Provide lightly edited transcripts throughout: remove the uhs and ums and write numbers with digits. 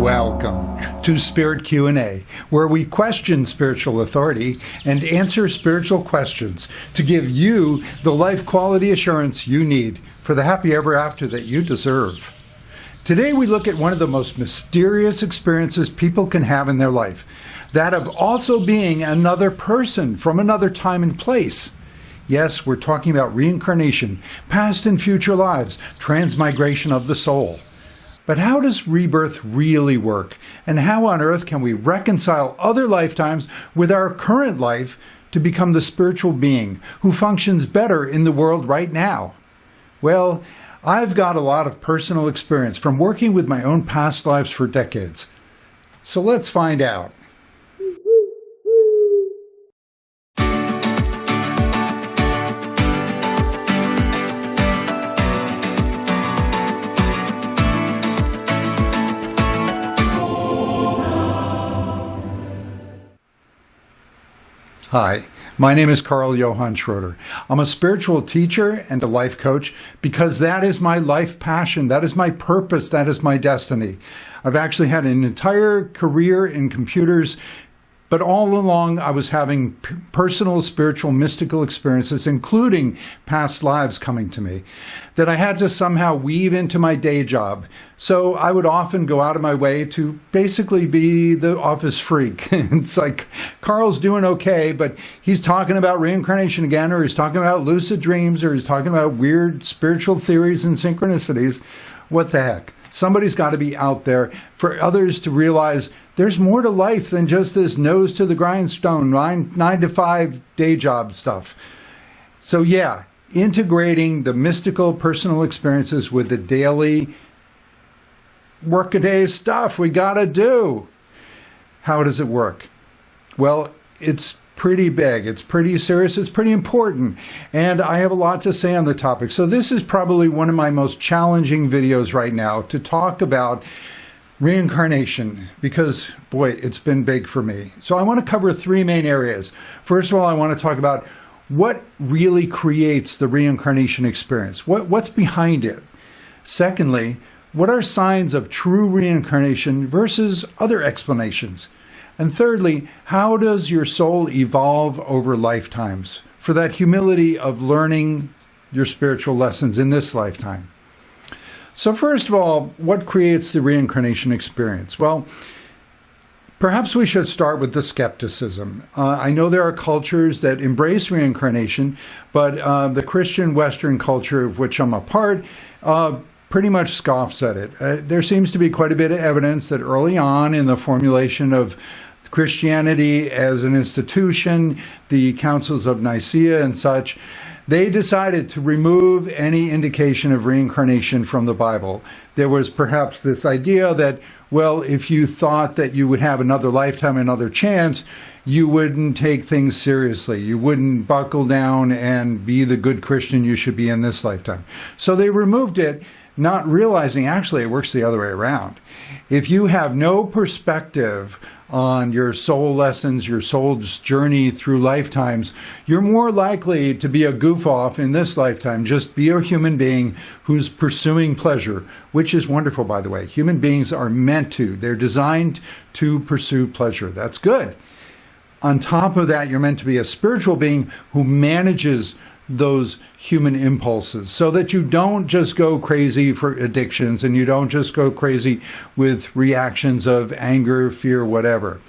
Welcome to Spirit Q&A, where we question spiritual authority and answer spiritual questions to give you the life quality assurance you need for the happy ever after that you deserve. Today we look at one of the most mysterious experiences people can have in their life, that of also being another person from another time and place. Yes, we're talking about reincarnation, past and future lives, transmigration of the soul. But how does rebirth really work? And how on earth can we reconcile other lifetimes with our current life to become the spiritual being who functions better in the world right now? Well, I've got a lot of personal experience from working with my own past lives for decades. So let's find out. Hi, my name is Carl Johann Schroeder. I'm a spiritual teacher and a life coach because that is my life passion, that is my purpose, that is my destiny. I've actually had an entire career in computers, but all along I was having personal, spiritual, mystical experiences, including past lives coming to me, that I had to somehow weave into my day job. So I would often go out of my way to basically be the office freak. It's like, Carl's doing okay, but he's talking about reincarnation again, or he's talking about lucid dreams, or he's talking about weird spiritual theories and synchronicities. What the heck? Somebody's got to be out there for others to realize there's more to life than just this nose to the grindstone, 9 to 5 day job stuff. So yeah, integrating the mystical personal experiences with the daily workaday stuff we got to do. How does it work? Well, it's pretty big, it's pretty serious, it's pretty important, and I have a lot to say on the topic. So this is probably one of my most challenging videos right now to talk about reincarnation, because boy, it's been big for me. So I want to cover three main areas. First of all, I want to talk about what really creates the reincarnation experience. What's behind it? Secondly, what are signs of true reincarnation versus other explanations? And thirdly, how does your soul evolve over lifetimes for that humility of learning your spiritual lessons in this lifetime? So first of all, what creates the reincarnation experience? Well, perhaps we should start with the skepticism. I know there are cultures that embrace reincarnation, but the Christian Western culture of which I'm a part pretty much scoffs at it. There seems to be quite a bit of evidence that early on in the formulation of Christianity as an institution, the councils of Nicaea and such, they decided to remove any indication of reincarnation from the Bible. There was perhaps this idea that, well, if you thought that you would have another lifetime, another chance, you wouldn't take things seriously. You wouldn't buckle down and be the good Christian you should be in this lifetime. So they removed it, not realizing actually it works the other way around. If you have no perspective on your soul lessons, your soul's journey through lifetimes, you're more likely to be a goof-off in this lifetime. Just be a human being who's pursuing pleasure, which is wonderful, by the way. Human beings are meant to. They're designed to pursue pleasure. That's good. On top of that, you're meant to be a spiritual being who manages those human impulses so that you don't just go crazy for addictions and you don't just go crazy with reactions of anger, fear, whatever.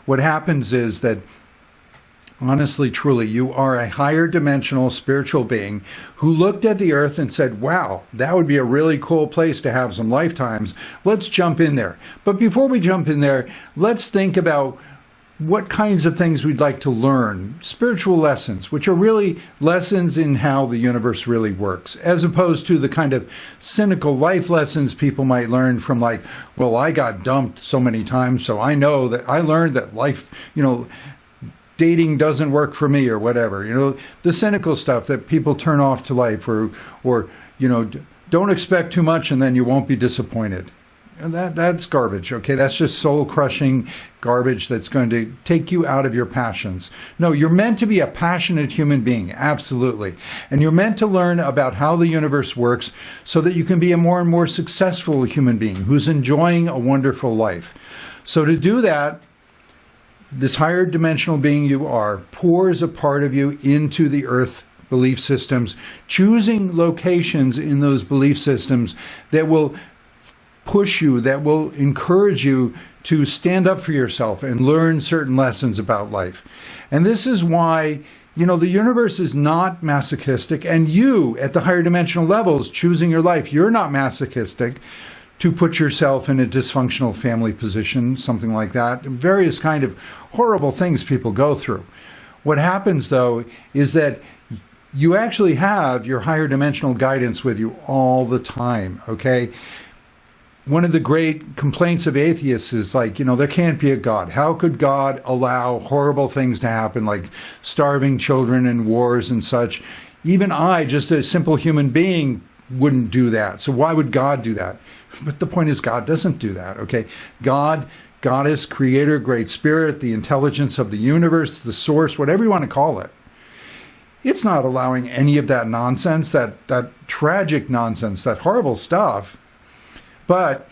What happens is that, honestly, truly, you are a higher dimensional spiritual being who looked at the earth and said, wow, that would be a really cool place to have some lifetimes. Let's jump in there. But before we jump in there, let's think about what kinds of things we'd like to learn, spiritual lessons, which are really lessons in how the universe really works, as opposed to the kind of cynical life lessons people might learn from, like, well, I got dumped so many times, so I know that I learned that life, dating doesn't work for me or whatever. The cynical stuff that people turn off to life, or don't expect too much and then you won't be disappointed. And that's garbage, okay? That's just soul-crushing garbage that's going to take you out of your passions. No, you're meant to be a passionate human being, absolutely. And you're meant to learn about how the universe works so that you can be a more and more successful human being who's enjoying a wonderful life. So to do that, this higher dimensional being you are pours a part of you into the earth belief systems, choosing locations in those belief systems that will push you, that will encourage you to stand up for yourself and learn certain lessons about life. And this is why, the universe is not masochistic, and you, at the higher dimensional levels, choosing your life, you're not masochistic to put yourself in a dysfunctional family position, something like that, various kind of horrible things people go through. What happens, though, is that you actually have your higher dimensional guidance with you all the time, okay? One of the great complaints of atheists is like, there can't be a God. How could God allow horrible things to happen, like starving children and wars and such? Even I, just a simple human being, wouldn't do that. So why would God do that? But the point is, God doesn't do that, okay? God, Goddess, Creator, Great Spirit, the intelligence of the universe, the source, whatever you want to call it, it's not allowing any of that nonsense, that tragic nonsense, that horrible stuff. But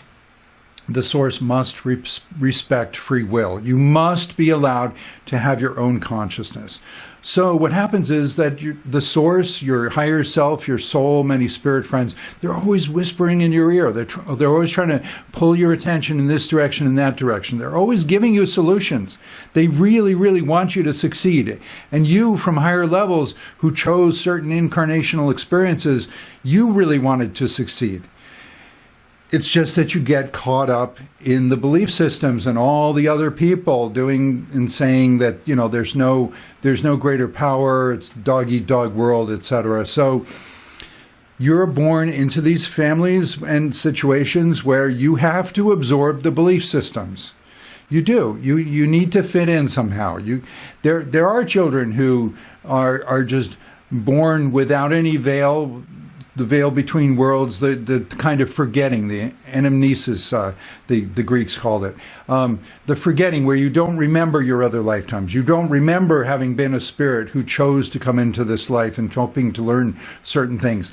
the source must respect free will. You must be allowed to have your own consciousness. So what happens is that the source, your higher self, your soul, many spirit friends, they're always whispering in your ear. They're always trying to pull your attention in this direction and that direction. They're always giving you solutions. They really, really want you to succeed. And you, from higher levels, who chose certain incarnational experiences, you really wanted to succeed. It's just that you get caught up in the belief systems and all the other people doing and saying that, there's no greater power, it's dog-eat-dog world, etc. So you're born into these families and situations where you have to absorb the belief systems. You do. You need to fit in somehow. There are children who are just born without any veil, the veil between worlds, the kind of forgetting, the anamnesis, the Greeks called it. The forgetting where you don't remember your other lifetimes. You don't remember having been a spirit who chose to come into this life and hoping to learn certain things.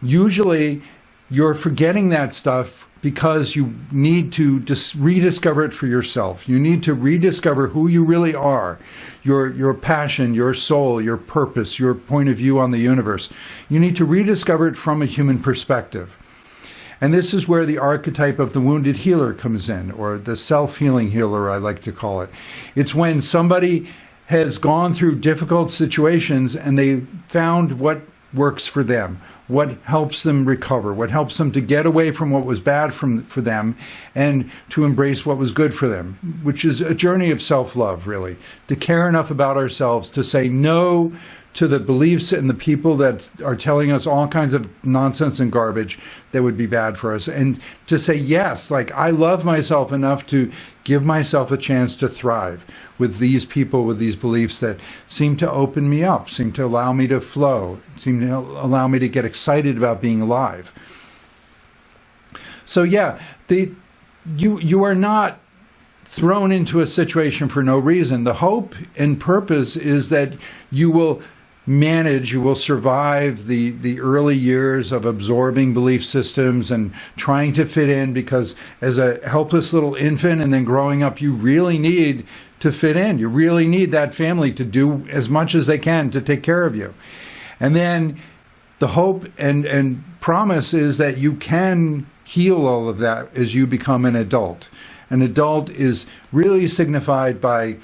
Usually, you're forgetting that stuff because you need to rediscover it for yourself. You need to rediscover who you really are, your passion, your soul, your purpose, your point of view on the universe. You need to rediscover it from a human perspective. And this is where the archetype of the wounded healer comes in, or the self-healing healer, I like to call it. It's when somebody has gone through difficult situations and they found what works for them, what helps them recover, what helps them to get away from what was bad for them and to embrace what was good for them, which is a journey of self-love, really, to care enough about ourselves to say no to the beliefs and the people that are telling us all kinds of nonsense and garbage that would be bad for us, and to say yes, like I love myself enough to give myself a chance to thrive with these people, with these beliefs that seem to open me up, seem to allow me to flow, seem to allow me to get excited about being alive. So yeah, you are not thrown into a situation for no reason. The hope and purpose is that you will manage, you will survive the early years of absorbing belief systems and trying to fit in, because as a helpless little infant and then growing up, you really need to fit in. You really need that family to do as much as they can to take care of you. And then the hope and promise is that you can heal all of that as you become an adult. An adult is really signified by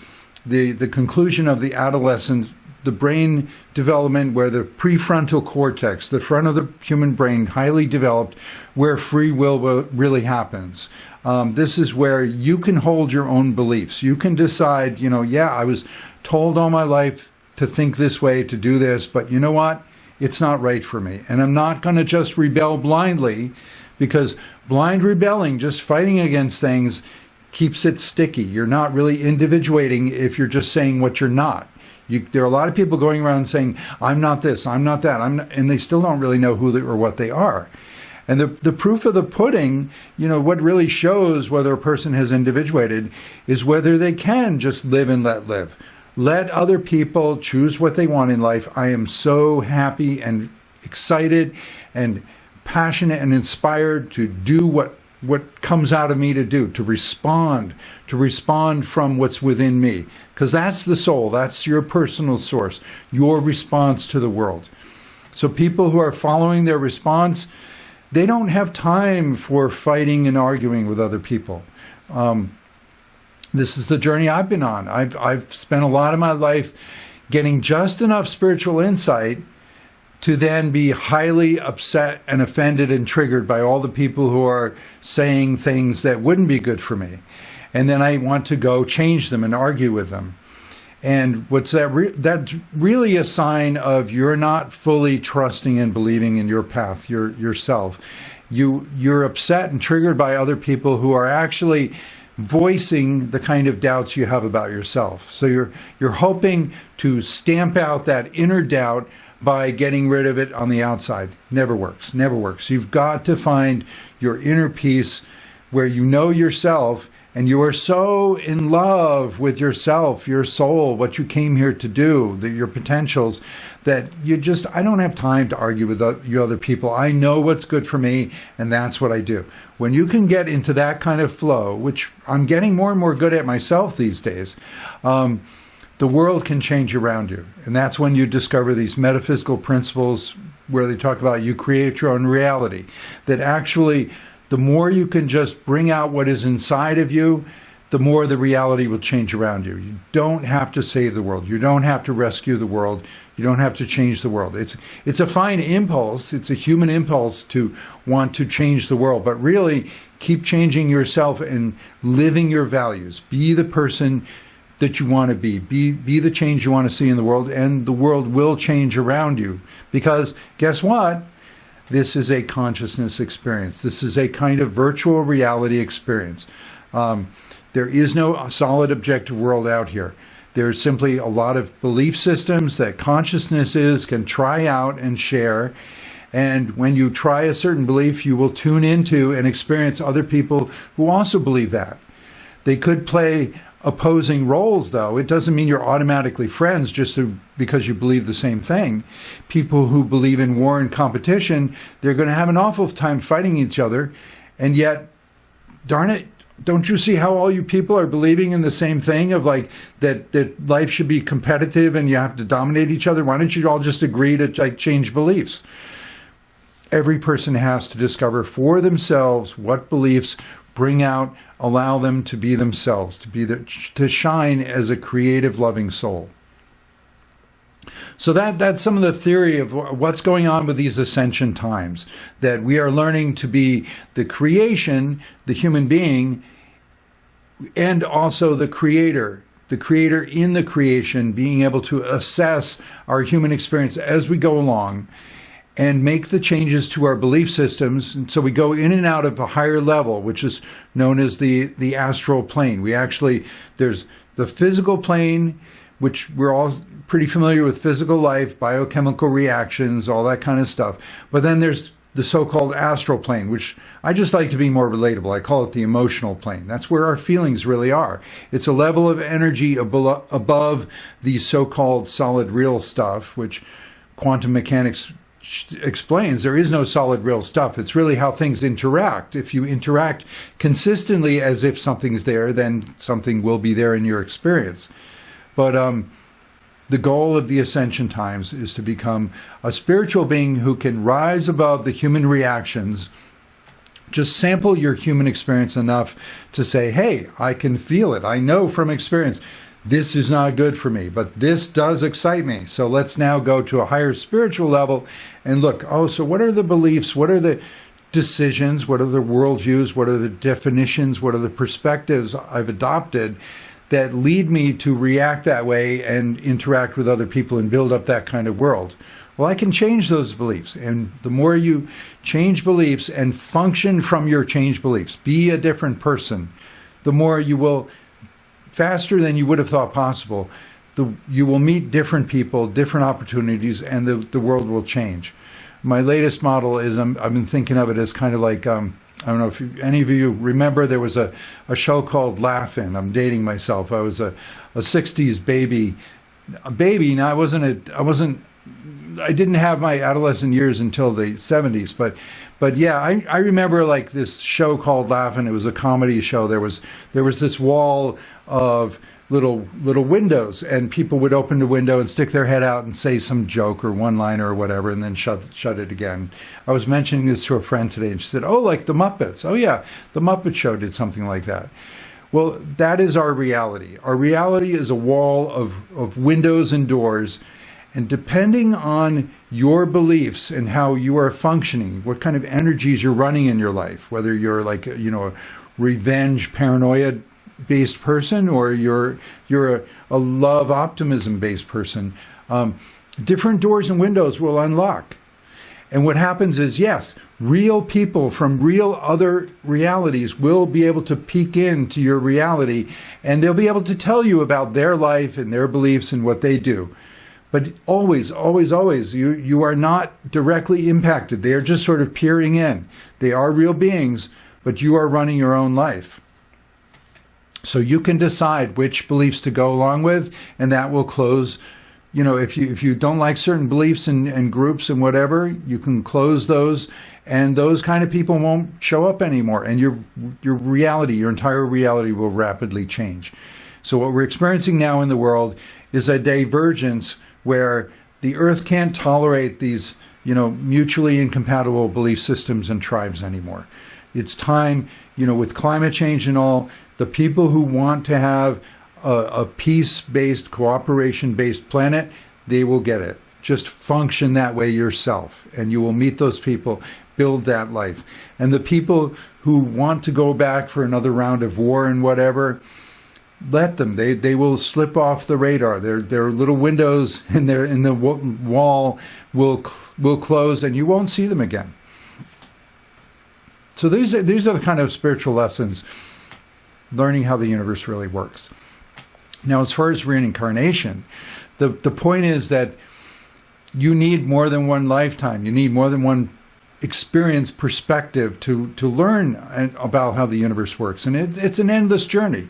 the conclusion of the adolescent, the brain development where the prefrontal cortex, the front of the human brain, highly developed, where free will really happens. This is where you can hold your own beliefs. You can decide, I was told all my life to think this way, to do this, but you know what? It's not right for me. And I'm not going to just rebel blindly, because blind rebelling, just fighting against things, keeps it sticky. You're not really individuating if you're just saying what you're not. There are a lot of people going around saying, I'm not this, I'm not that, and they still don't really know who they or what they are. And the proof of the pudding, what really shows whether a person has individuated is whether they can just live and let live. Let other people choose what they want in life. I am so happy and excited and passionate and inspired to do what comes out of me to do, to respond from what's within me. Because that's the soul, that's your personal source, your response to the world. So people who are following their response, they don't have time for fighting and arguing with other people. This is the journey I've been on. I've spent a lot of my life getting just enough spiritual insight to then be highly upset and offended and triggered by all the people who are saying things that wouldn't be good for me. And then I want to go change them and argue with them. And what's that? That's really a sign of you're not fully trusting and believing in your path, yourself. You're upset and triggered by other people who are actually voicing the kind of doubts you have about yourself. So you're hoping to stamp out that inner doubt by getting rid of it on the outside. Never works. You've got to find your inner peace where you know yourself and you are so in love with yourself, your soul, what you came here to do, your potentials, that I don't have time to argue with you other people. I know what's good for me, and that's what I do. When you can get into that kind of flow, which I'm getting more and more good at myself these days, the world can change around you. And that's when you discover these metaphysical principles where they talk about you create your own reality. That actually, the more you can just bring out what is inside of you, the more the reality will change around you. You don't have to save the world. You don't have to rescue the world. You don't have to change the world. It's a fine impulse. It's a human impulse to want to change the world. But really, keep changing yourself and living your values. Be the person that you want to be the change you want to see in the world, and the world will change around you. Because guess what? This is a consciousness experience. This is a kind of virtual reality experience. There is no solid objective world out here. There's simply a lot of belief systems that consciousness can try out and share. And when you try a certain belief, you will tune into and experience other people who also believe that. They could play opposing roles, though. It doesn't mean you're automatically friends because you believe the same thing. People who believe in war and competition, they're going to have an awful time fighting each other. And yet, darn it, don't you see how all you people are believing in the same thing of that life should be competitive and you have to dominate each other? Why don't you all just agree to change beliefs? Every person has to discover for themselves what beliefs allow them to be themselves, to shine as a creative, loving soul. So that's some of the theory of what's going on with these ascension times, that we are learning to be the creation, the human being, and also the creator in the creation, being able to assess our human experience as we go along and make the changes to our belief systems. And so we go in and out of a higher level, which is known as the astral plane. There's the physical plane, which we're all pretty familiar with, physical life, biochemical reactions, all that kind of stuff. But then there's the so-called astral plane, which I just like to be more relatable. I call it the emotional plane. That's where our feelings really are. It's a level of energy above the so-called solid real stuff, which quantum mechanics explains. There is no solid real stuff. It's really how things interact. If you interact consistently as if something's there, then something will be there in your experience. But the goal of the ascension times is to become a spiritual being who can rise above the human reactions. Just sample your human experience enough to say, hey, I can feel it. I know from experience this is not good for me, but this does excite me. So let's now go to a higher spiritual level and look, so what are the beliefs? What are the decisions? What are the worldviews? What are the definitions? What are the perspectives I've adopted that lead me to react that way and interact with other people and build up that kind of world? Well, I can change those beliefs. And the more you change beliefs and function from your changed beliefs, be a different person, the more you will, faster than you would have thought possible, you will meet different people, different opportunities, and the world will change. my latest model is I've been thinking of it as kind of like, I don't know if any of you remember, there was a show called Laugh-In. I'm dating myself. I was a 60s baby. Now I didn't have my adolescent years until the 70s, but yeah, I remember like this show called Laugh-In. It was a comedy show. There was this wall of little windows, and people would open the window and stick their head out and say some joke or one-liner or whatever, and then shut it again. I was mentioning this to a friend today, and she said, "Oh, like the Muppets." Oh yeah, the Muppet Show did something like that. Well, that is our reality. Our reality is a wall of windows and doors, and depending on your beliefs and how you are functioning, what kind of energies you're running in your life, whether you're like, a revenge, paranoia-based person, or you're a love optimism-based person, different doors and windows will unlock. And what happens is, yes, real people from real other realities will be able to peek into your reality, and they'll be able to tell you about their life and their beliefs and what they do. But always, always, always, you are not directly impacted. They are just sort of peering in. They are real beings, but you are running your own life. So you can decide which beliefs to go along with, and that will close. If you don't like certain beliefs and groups and whatever, you can close those, and those kind of people won't show up anymore, and your reality, your entire reality will rapidly change. So what we're experiencing now in the world is a divergence where the earth can't tolerate these, mutually incompatible belief systems and tribes anymore. It's time, with climate change and all, the people who want to have a peace-based, cooperation-based planet, they will get it. Just function that way yourself, and you will meet those people, build that life. And the people who want to go back for another round of war and whatever, let them. They will slip off the radar. Their little windows in the wall will close, and you won't see them again. So these are the kind of spiritual lessons, learning how the universe really works. Now, as far as reincarnation, the point is that you need more than one lifetime. You need more than one experience, perspective to learn about how the universe works. And it's an endless journey.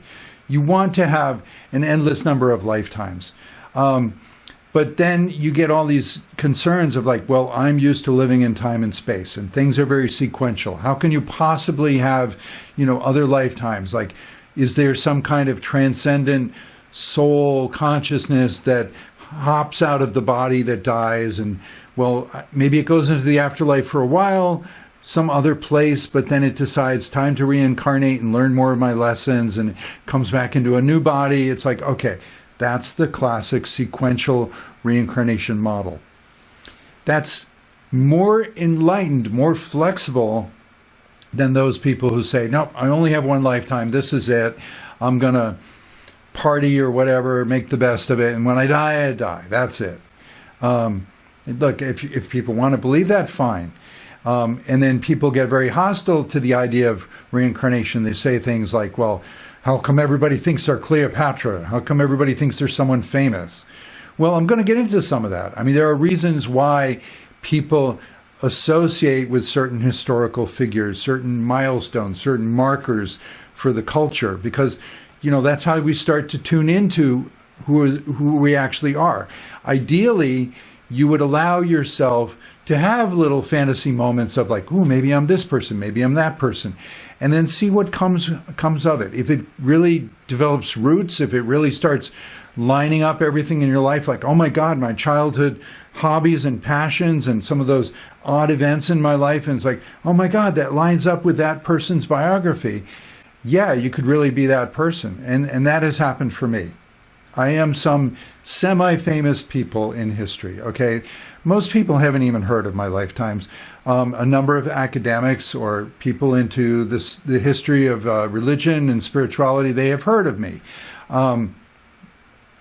You want to have an endless number of lifetimes. But then you get all these concerns of like, well, I'm used to living in time and space, and things are very sequential. How can you possibly have, other lifetimes? Like, is there some kind of transcendent soul consciousness that hops out of the body that dies, and well, maybe it goes into the afterlife for a while, some other place, but then it decides time to reincarnate and learn more of my lessons, and it comes back into a new body. It's like, okay, that's the classic sequential reincarnation model. That's more enlightened, more flexible than those people who say, no, I only have one lifetime, this is it, I'm going to party or whatever, make the best of it, and when I die, I die. That's it. Look, if people want to believe that, fine. And then people get very hostile to the idea of reincarnation. They say things like, well, how come everybody thinks they're Cleopatra? How come everybody thinks they're someone famous? Well, I'm going to get into some of that. I mean, there are reasons why people associate with certain historical figures, certain milestones, certain markers for the culture, because that's how we start to tune into who we actually are. Ideally, you would allow yourself to have little fantasy moments of like, oh, maybe I'm this person, maybe I'm that person, and then see what comes of it. If it really develops roots, if it really starts lining up everything in your life, like, oh my God, my childhood hobbies and passions and some of those odd events in my life, and it's like, oh my God, that lines up with that person's biography. Yeah, you could really be that person. And that has happened for me. I am some semi-famous people in history, okay? Most people haven't even heard of my lifetimes. A number of academics or people into the history of religion and spirituality, they have heard of me.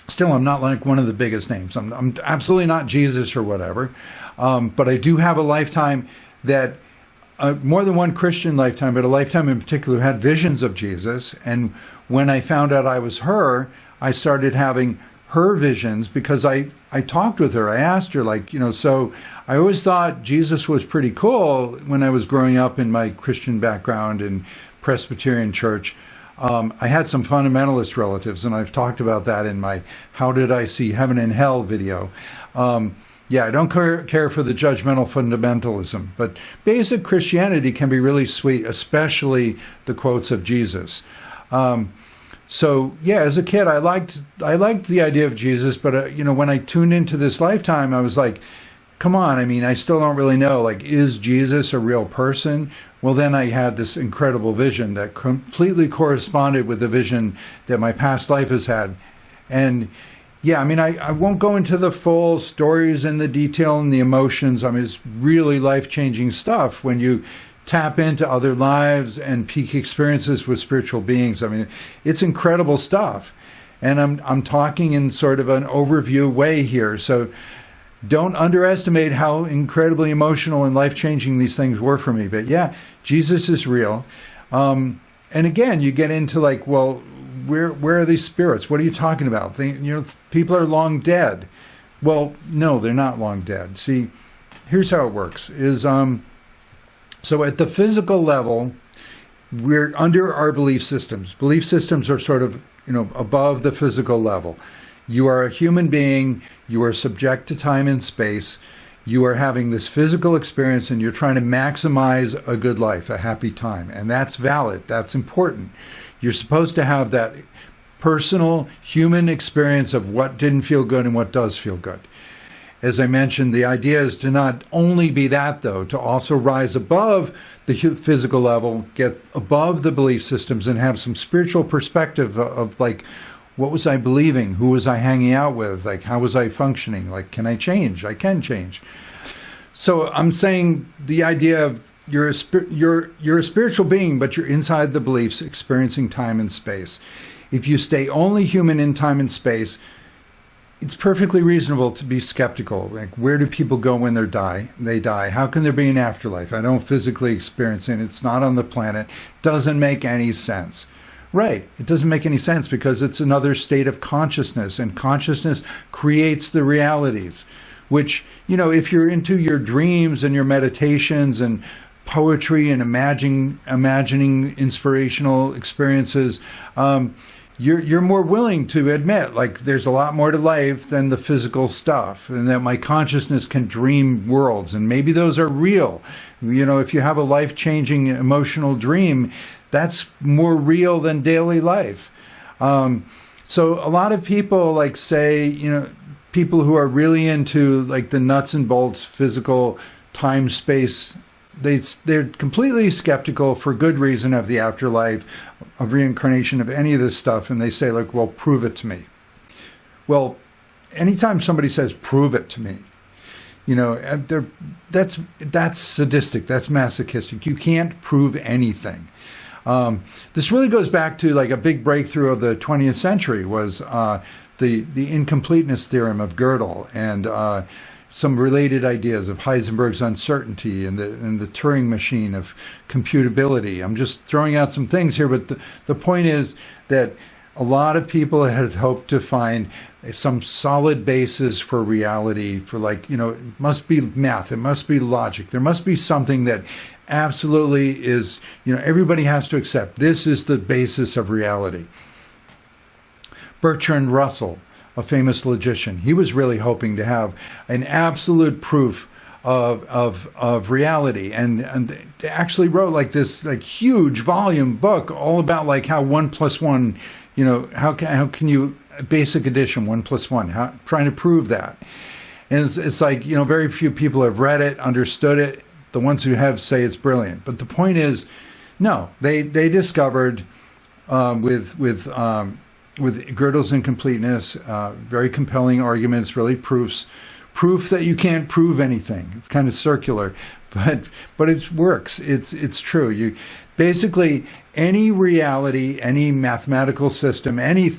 Still, I'm not like one of the biggest names. I'm absolutely not Jesus or whatever. But I do have a lifetime that more than one Christian lifetime, but a lifetime in particular, had visions of Jesus. And when I found out I was her, I started having her visions, because I talked with her. I asked her, like, so I always thought Jesus was pretty cool when I was growing up in my Christian background in Presbyterian church. I had some fundamentalist relatives, and I've talked about that in my How Did I See Heaven and Hell video. I don't care for the judgmental fundamentalism, but basic Christianity can be really sweet, especially the quotes of Jesus. As a kid, I liked the idea of Jesus, but when I tuned into this lifetime, I was like, come on, I still don't really know, like, is Jesus a real person? Well, then I had this incredible vision that completely corresponded with the vision that my past life has had. And I won't go into the full stories and the detail and the emotions. It's really life-changing stuff when you tap into other lives and peak experiences with spiritual beings. It's incredible stuff. And I'm talking in sort of an overview way here. So don't underestimate how incredibly emotional and life-changing these things were for me. But Jesus is real. And again, you get into like, well, where are these spirits? What are you talking about? People are long dead. Well, no, they're not long dead. See, here's how it works is, so at the physical level, we're under our belief systems. Belief systems are sort of, above the physical level. You are a human being. You are subject to time and space. You are having this physical experience, and you're trying to maximize a good life, a happy time. And that's valid. That's important. You're supposed to have that personal human experience of what didn't feel good and what does feel good. As I mentioned, the idea is to not only be that, though, to also rise above the physical level, get above the belief systems, and have some spiritual perspective of like, what was I believing? Who was I hanging out with? Like, how was I functioning? Like, can I change? I can change. So I'm saying the idea of you're a spiritual being, but you're inside the beliefs, experiencing time and space. If you stay only human in time and space, it's perfectly reasonable to be skeptical. Like, where do people go when they die? How can there be an afterlife? I don't physically experience it. It's not on the planet. Doesn't make any sense. Right. It doesn't make any sense because it's another state of consciousness, and consciousness creates the realities, which, if you're into your dreams and your meditations and poetry and imagining inspirational experiences, you're more willing to admit, like, there's a lot more to life than the physical stuff, and that my consciousness can dream worlds, and maybe those are real. If you have a life-changing emotional dream, that's more real than daily life. So a lot of people, like, say, people who are really into, like, the nuts and bolts physical time space, they're completely skeptical for good reason of the afterlife, of reincarnation, of any of this stuff, and they say, like, well, prove it to me. Well, anytime somebody says, prove it to me, that's sadistic, that's masochistic. You can't prove anything. This really goes back to, like, a big breakthrough of the 20th century was the incompleteness theorem of Gödel, and some related ideas of Heisenberg's uncertainty and the Turing machine of computability. I'm just throwing out some things here, but the point is that a lot of people had hoped to find some solid basis for reality, for, like, it must be math, it must be logic, there must be something that absolutely is, everybody has to accept. This is the basis of reality. Bertrand Russell, a famous logician, he was really hoping to have an absolute proof of reality, and they actually wrote, like, this, like, huge volume book all about, like, how 1 + 1, how can you, basic addition, 1 + 1, trying to prove that. And it's like, very few people have read it, understood it. The ones who have say it's brilliant. But the point is, no, they discovered with Gödel's incompleteness, very compelling arguments, really proof that you can't prove anything. It's kind of circular, but it works. It's true. You basically, any reality, any mathematical system, any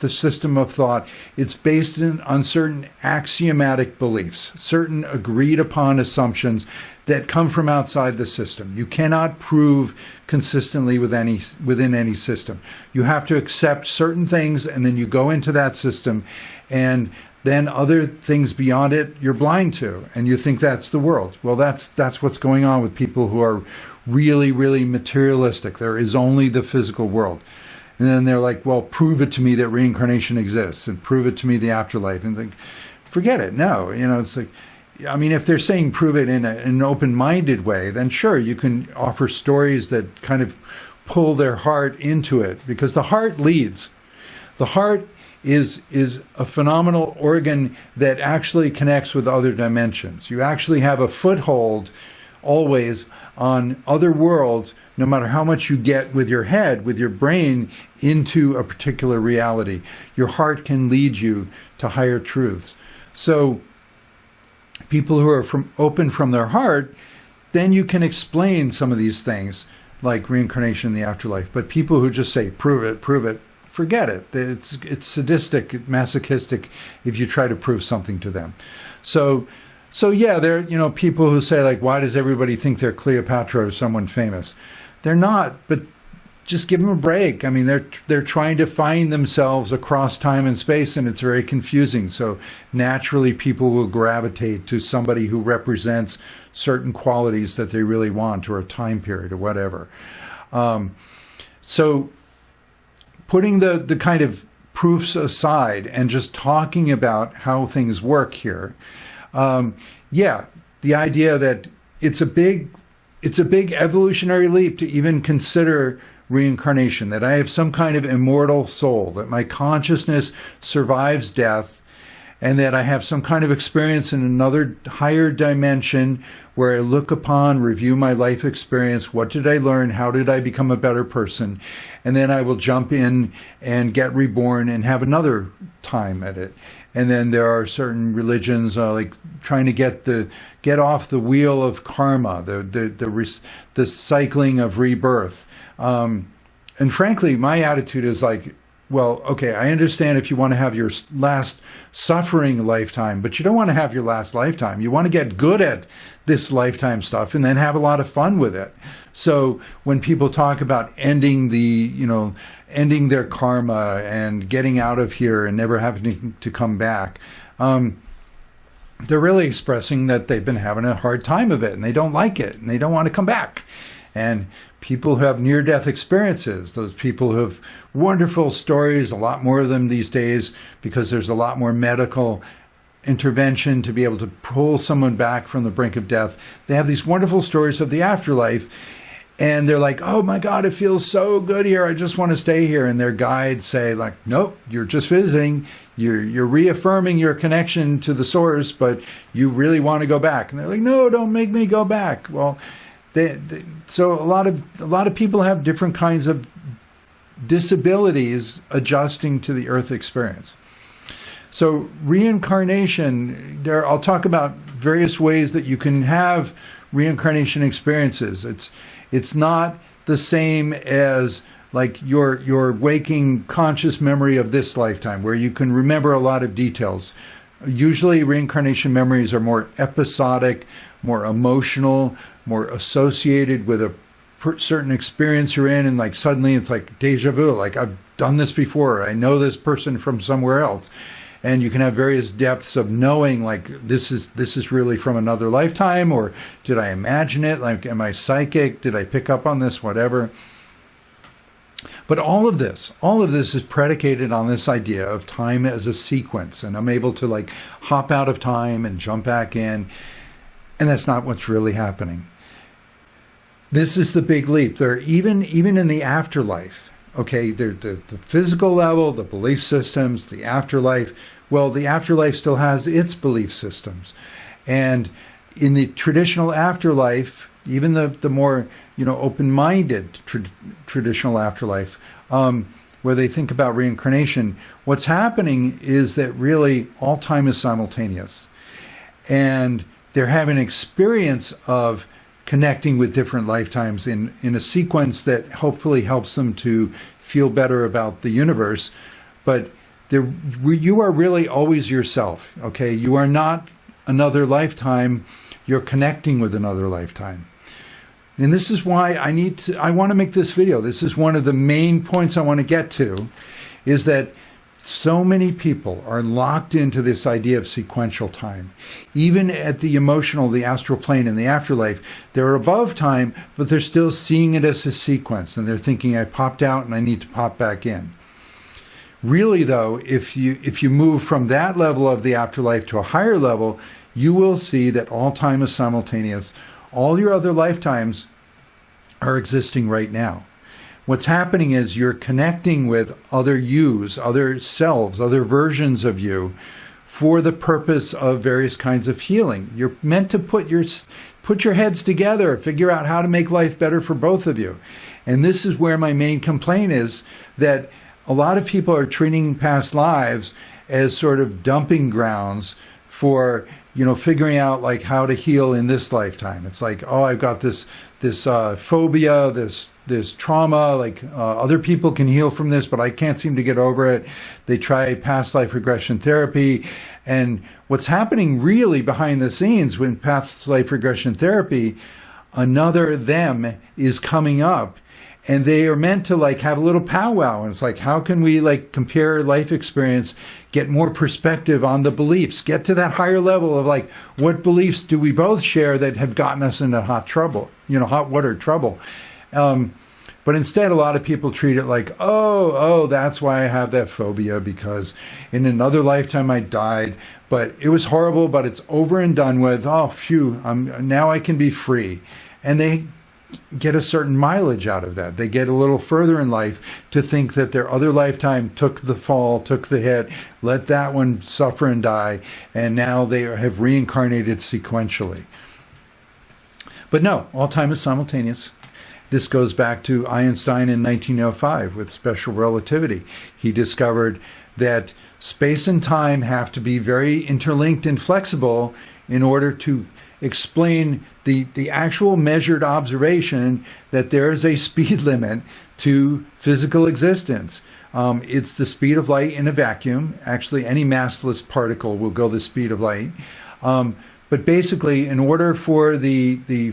the system of thought, it's based on certain axiomatic beliefs, certain agreed upon assumptions that come from outside the system. You cannot prove consistently within any system. You have to accept certain things, and then you go into that system, and then other things beyond it you're blind to, and you think that's the world. Well, that's what's going on with people who are really, really materialistic. There is only the physical world. And then they're like, well, prove it to me that reincarnation exists, and prove it to me the afterlife. And like, forget it. No, it's like, I mean, if they're saying prove it in an open-minded way, then sure, you can offer stories that kind of pull their heart into it, because the heart leads. The heart is a phenomenal organ that actually connects with other dimensions. You actually have a foothold always on other worlds, no matter how much you get with your head, with your brain, into a particular reality. Your heart can lead you to higher truths. So people who are open from their heart, then you can explain some of these things like reincarnation in the afterlife. But people who just say, prove it, forget it. It's sadistic, masochistic if you try to prove something to them. So yeah, there are people who say, like, why does everybody think they're Cleopatra or someone famous? They're not, but just give them a break. I mean, they're trying to find themselves across time and space, and it's very confusing. So naturally, people will gravitate to somebody who represents certain qualities that they really want, or a time period, or whatever. So putting the kind of proofs aside and just talking about how things work here, the idea that it's a big evolutionary leap to even consider reincarnation, that I have some kind of immortal soul, that my consciousness survives death, and that I have some kind of experience in another higher dimension where I look upon, review my life experience. What did I learn? How did I become a better person? And then I will jump in and get reborn and have another time at it. And then there are certain religions like trying to get off the wheel of karma, the cycling of rebirth. And frankly, my attitude is like, well, okay, I understand if you want to have your last suffering lifetime, but you don't want to have your last lifetime. You want to get good at this lifetime stuff and then have a lot of fun with it. So when people talk about ending their karma and getting out of here and never having to come back, they're really expressing that they've been having a hard time of it and they don't like it and they don't want to come back. And people who have near-death experiences, those people who have wonderful stories, a lot more of them these days because there's a lot more medical intervention to be able to pull someone back from the brink of death. They have these wonderful stories of the afterlife, and they're like, oh my God, it feels so good here. I just want to stay here. And their guides say, like, nope, you're just visiting. You're reaffirming your connection to the source, but you really want to go back. And they're like, no, don't make me go back. Well, so a lot of people have different kinds of disabilities adjusting to the earth experience. So reincarnation, I'll talk about various ways that you can have reincarnation experiences. It's not the same as like your waking conscious memory of this lifetime, where you can remember a lot of details. Usually reincarnation memories are more episodic, more emotional, more associated with a certain experience you're in, and like suddenly it's like deja vu, like I've done this before, I know this person from somewhere else. And you can have various depths of knowing, like this is really from another lifetime, or did I imagine it? Like, am I psychic? Did I pick up on this? Whatever. But all of this is predicated on this idea of time as a sequence, and I'm able to like hop out of time and jump back in, and that's not what's really happening. This is the big leap. There, even in the afterlife, okay, the physical level, the belief systems, the afterlife. Well, the afterlife still has its belief systems, and in the traditional afterlife, even the more open-minded traditional afterlife, where they think about reincarnation, what's happening is that really all time is simultaneous, and they're having an experience of connecting with different lifetimes in a sequence that hopefully helps them to feel better about the universe. But you are really always yourself, okay? You are not another lifetime. You're connecting with another lifetime. And this is why I want to make this video. This is one of the main points I want to get to, is that so many people are locked into this idea of sequential time. Even at the emotional, the astral plane and the afterlife, they're above time, but they're still seeing it as a sequence. And they're thinking, I popped out and I need to pop back in. Really, though, if you move from that level of the afterlife to a higher level, you will see that all time is simultaneous. All your other lifetimes are existing right now. What's happening is you're connecting with other yous, other selves, other versions of you for the purpose of various kinds of healing. You're meant to put your heads together, figure out how to make life better for both of you. And this is where my main complaint is, that a lot of people are treating past lives as sort of dumping grounds for, figuring out like how to heal in this lifetime. It's like, oh, I've got this phobia, this trauma, like other people can heal from this, but I can't seem to get over it. They try past life regression therapy. And what's happening really behind the scenes with past life regression therapy, another them is coming up, and they are meant to like have a little powwow. And it's like, how can we like compare life experience, get more perspective on the beliefs, get to that higher level of like, what beliefs do we both share that have gotten us into hot water trouble? But instead, a lot of people treat it like, oh, that's why I have that phobia, because in another lifetime I died, but it was horrible, but it's over and done with. Oh, phew, now I can be free. And they get a certain mileage out of that. They get a little further in life to think that their other lifetime took the fall, took the hit, let that one suffer and die, and now they have reincarnated sequentially. But no, all time is simultaneous. This goes back to Einstein in 1905 with special relativity. He discovered that space and time have to be very interlinked and flexible in order to explain the actual measured observation that there is a speed limit to physical existence. It's the speed of light in a vacuum. Actually, any massless particle will go the speed of light. But basically, in order for the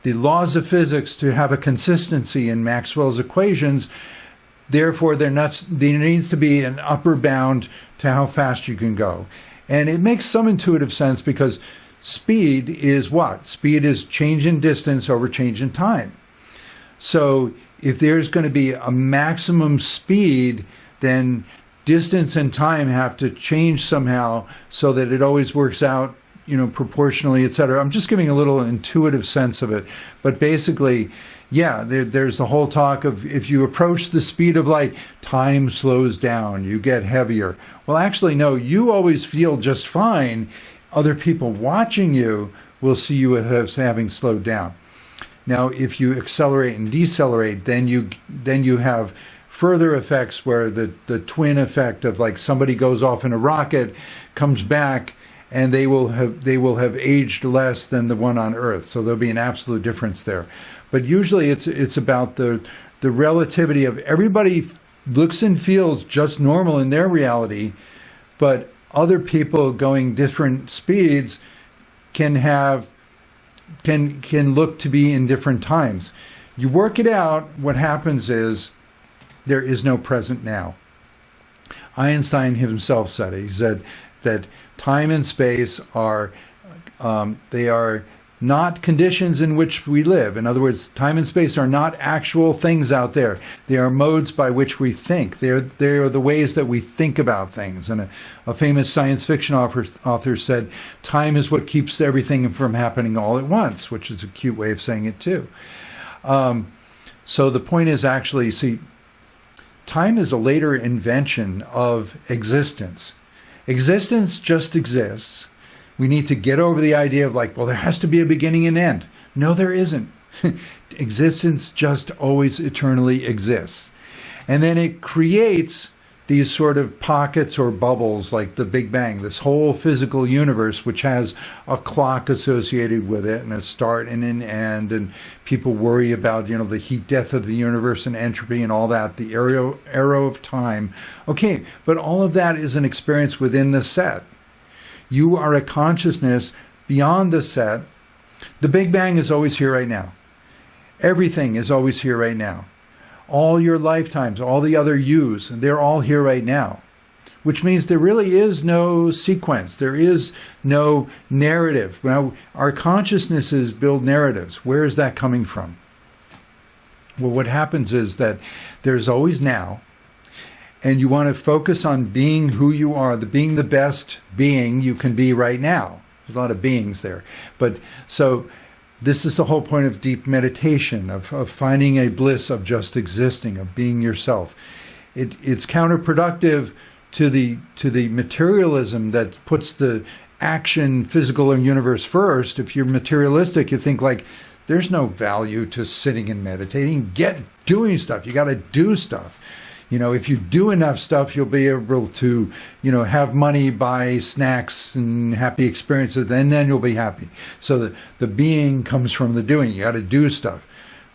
laws of physics to have a consistency in Maxwell's equations, therefore there needs to be an upper bound to how fast you can go. And it makes some intuitive sense, because speed is what? Speed is change in distance over change in time. So if there's going to be a maximum speed, then distance and time have to change somehow so that it always works out, proportionally, etc. I'm just giving a little intuitive sense of it. But basically, yeah, there's the whole talk of if you approach the speed of light, time slows down, you get heavier. Well, actually, no, you always feel just fine. Other people watching you will see you as having slowed down. Now, if you accelerate and decelerate, then you have further effects where the twin effect of like somebody goes off in a rocket, comes back, and they will have aged less than the one on Earth. So there'll be an absolute difference there. But usually it's about the relativity of everybody looks and feels just normal in their reality, but other people going different speeds can look to be in different times. You work it out, what happens is there is no present now. Einstein himself said it. He said that time and space are not conditions in which we live. In other words, time and space are not actual things out there. They are modes by which we think. They are the ways that we think about things. And a famous science fiction author said, time is what keeps everything from happening all at once, which is a cute way of saying it too. So the point is actually, see, time is a later invention of existence. Existence just exists. We need to get over the idea of like, well, there has to be a beginning and end. No, there isn't. Existence just always eternally exists. And then it creates these sort of pockets or bubbles like the Big Bang, this whole physical universe, which has a clock associated with it and a start and an end, and people worry about, the heat death of the universe and entropy and all that, the arrow of time. Okay, but all of that is an experience within the set. You are a consciousness beyond the set. The Big Bang is always here right now. Everything is always here right now. All your lifetimes, all the other yous, they're all here right now. Which means there really is no sequence. There is no narrative. Now, our consciousnesses build narratives. Where is that coming from? Well, what happens is that there's always now, and you want to focus on being who you are, being the best being you can be right now. There's a lot of beings there. But so this is the whole point of deep meditation, of finding a bliss of just existing, of being yourself. It's counterproductive to the materialism that puts the action, physical universe first. If you're materialistic, you think like, there's no value to sitting and meditating. Get doing stuff. You got to do stuff. If you do enough stuff, you'll be able to, have money, buy snacks and happy experiences, and then you'll be happy. So the being comes from the doing. You got to do stuff.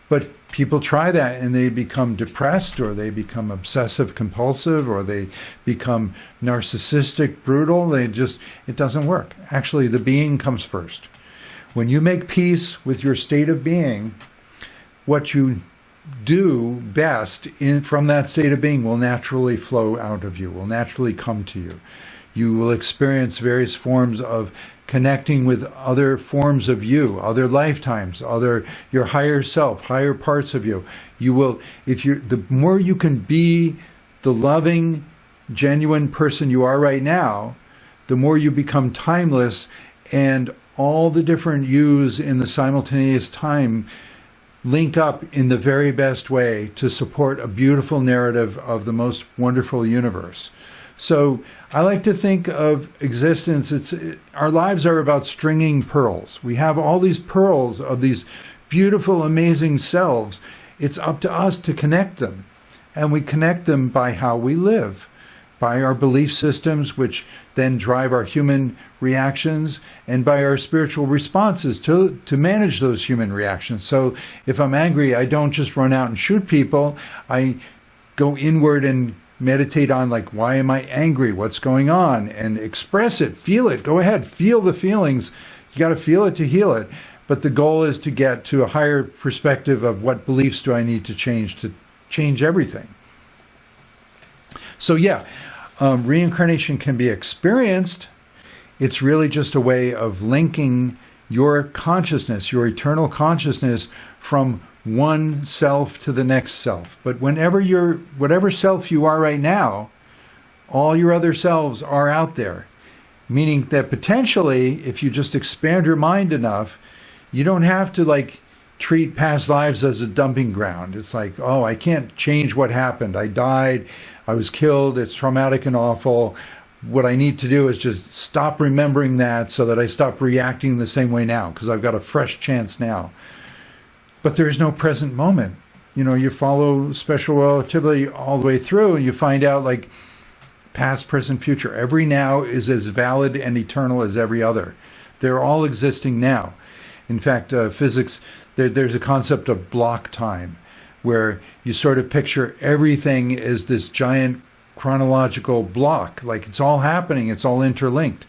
But people try that and they become depressed, or they become obsessive compulsive, or they become narcissistic, brutal. It doesn't work. Actually, the being comes first. When you make peace with your state of being, what you do best from that state of being will naturally flow out of you, will naturally come to you. You will experience various forms of connecting with other forms of you, other lifetimes, your higher self, higher parts of you. You will, the more you can be the loving, genuine person you are right now, the more you become timeless, and all the different yous in the simultaneous time link up in the very best way to support a beautiful narrative of the most wonderful universe. So I like to think of existence, our lives are about stringing pearls. We have all these pearls of these beautiful, amazing selves. It's up to us to connect them. And we connect them by how we live, by our belief systems, which then drive our human reactions, and by our spiritual responses to manage those human reactions. So if I'm angry, I don't just run out and shoot people. I go inward and meditate on, like, why am I angry? What's going on? And express it, feel it. Go ahead, feel the feelings. You got to feel it to heal it. But the goal is to get to a higher perspective of what beliefs do I need to change everything. So yeah, reincarnation can be experienced. It's really just a way of linking your consciousness, your eternal consciousness, from one self to the next self. But whatever self you are right now, all your other selves are out there. Meaning that potentially, if you just expand your mind enough, you don't have to treat past lives as a dumping ground. It's like, oh, I can't change what happened. I died. I was killed. It's traumatic and awful. What I need to do is just stop remembering that so that I stop reacting the same way now, because I've got a fresh chance now. But there is no present moment. You follow special relativity all the way through, and you find out past, present, future. Every now is as valid and eternal as every other. They're all existing now. In fact, physics, there's a concept of block time, where you sort of picture everything as this giant chronological block, like it's all happening, it's all interlinked.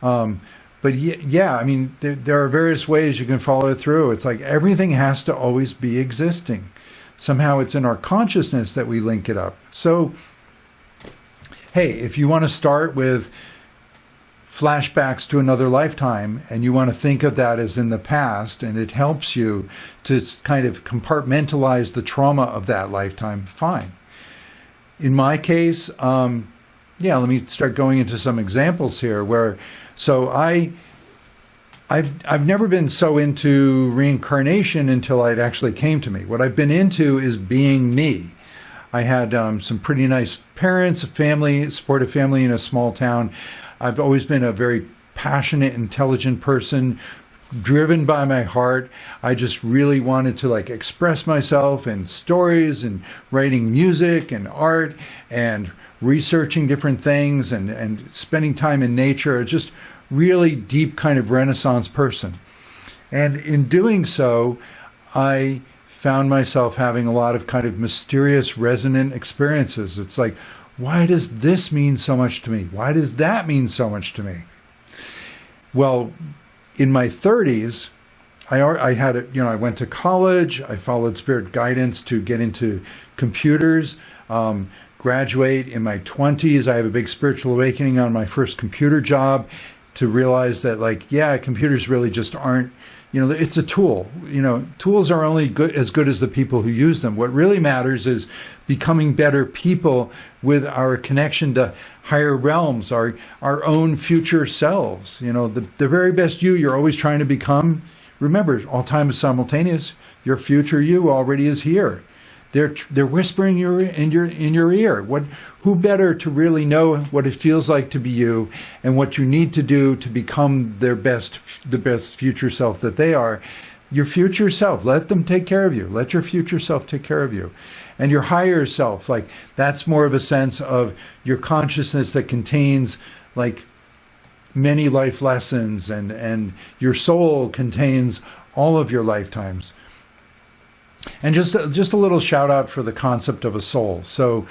But yeah, there are various ways you can follow it through. It's like everything has to always be existing. Somehow it's in our consciousness that we link it up. So, hey, if you want to start with flashbacks to another lifetime, and you want to think of that as in the past, and it helps you to kind of compartmentalize the trauma of that lifetime, fine. In my case, let me start going into some examples here so I've never been so into reincarnation until it actually came to me. What I've been into is being me. I had some pretty nice parents, a supportive family in a small town. I've always been a very passionate, intelligent person, driven by my heart. I just really wanted to like express myself in stories and writing music and art and researching different things and spending time in nature. Just really deep kind of Renaissance person. And in doing so, I found myself having a lot of kind of mysterious, resonant experiences. It's like, why does this mean so much to me? Why does that mean so much to me? Well, in my 30s, I had I went to college. I followed spirit guidance to get into computers, graduate in my 20s. I have a big spiritual awakening on my first computer job to realize that, like, yeah, computers really just aren't, it's a tool. Tools are only as good as the people who use them. What really matters is becoming better people with our connection to higher realms, our own future selves. The very best you're always trying to become. Remember, all time is simultaneous. Your future you already is here. They're whispering in your ear. Who better to really know what it feels like to be you and what you need to do to become the best future self that they are? Your future self. Let them take care of you. Let your future self take care of you. And your higher self, like, that's more of a sense of your consciousness that contains like many life lessons, and your soul contains all of your lifetimes. And just a little shout out for the concept of a soul. So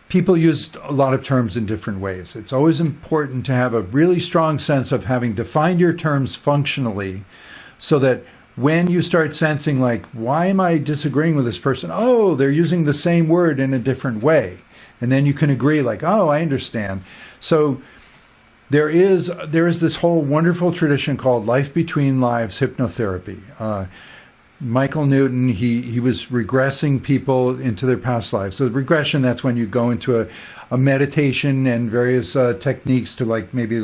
people use a lot of terms in different ways. It's always important to have a really strong sense of having defined your terms functionally, so that when you start sensing, like, why am I disagreeing with this person? Oh, they're using the same word in a different way. And then you can agree, like, oh, I understand. So there is this whole wonderful tradition called Life Between Lives hypnotherapy. Michael Newton, he was regressing people into their past lives. So regression, that's when you go into a meditation and various techniques to maybe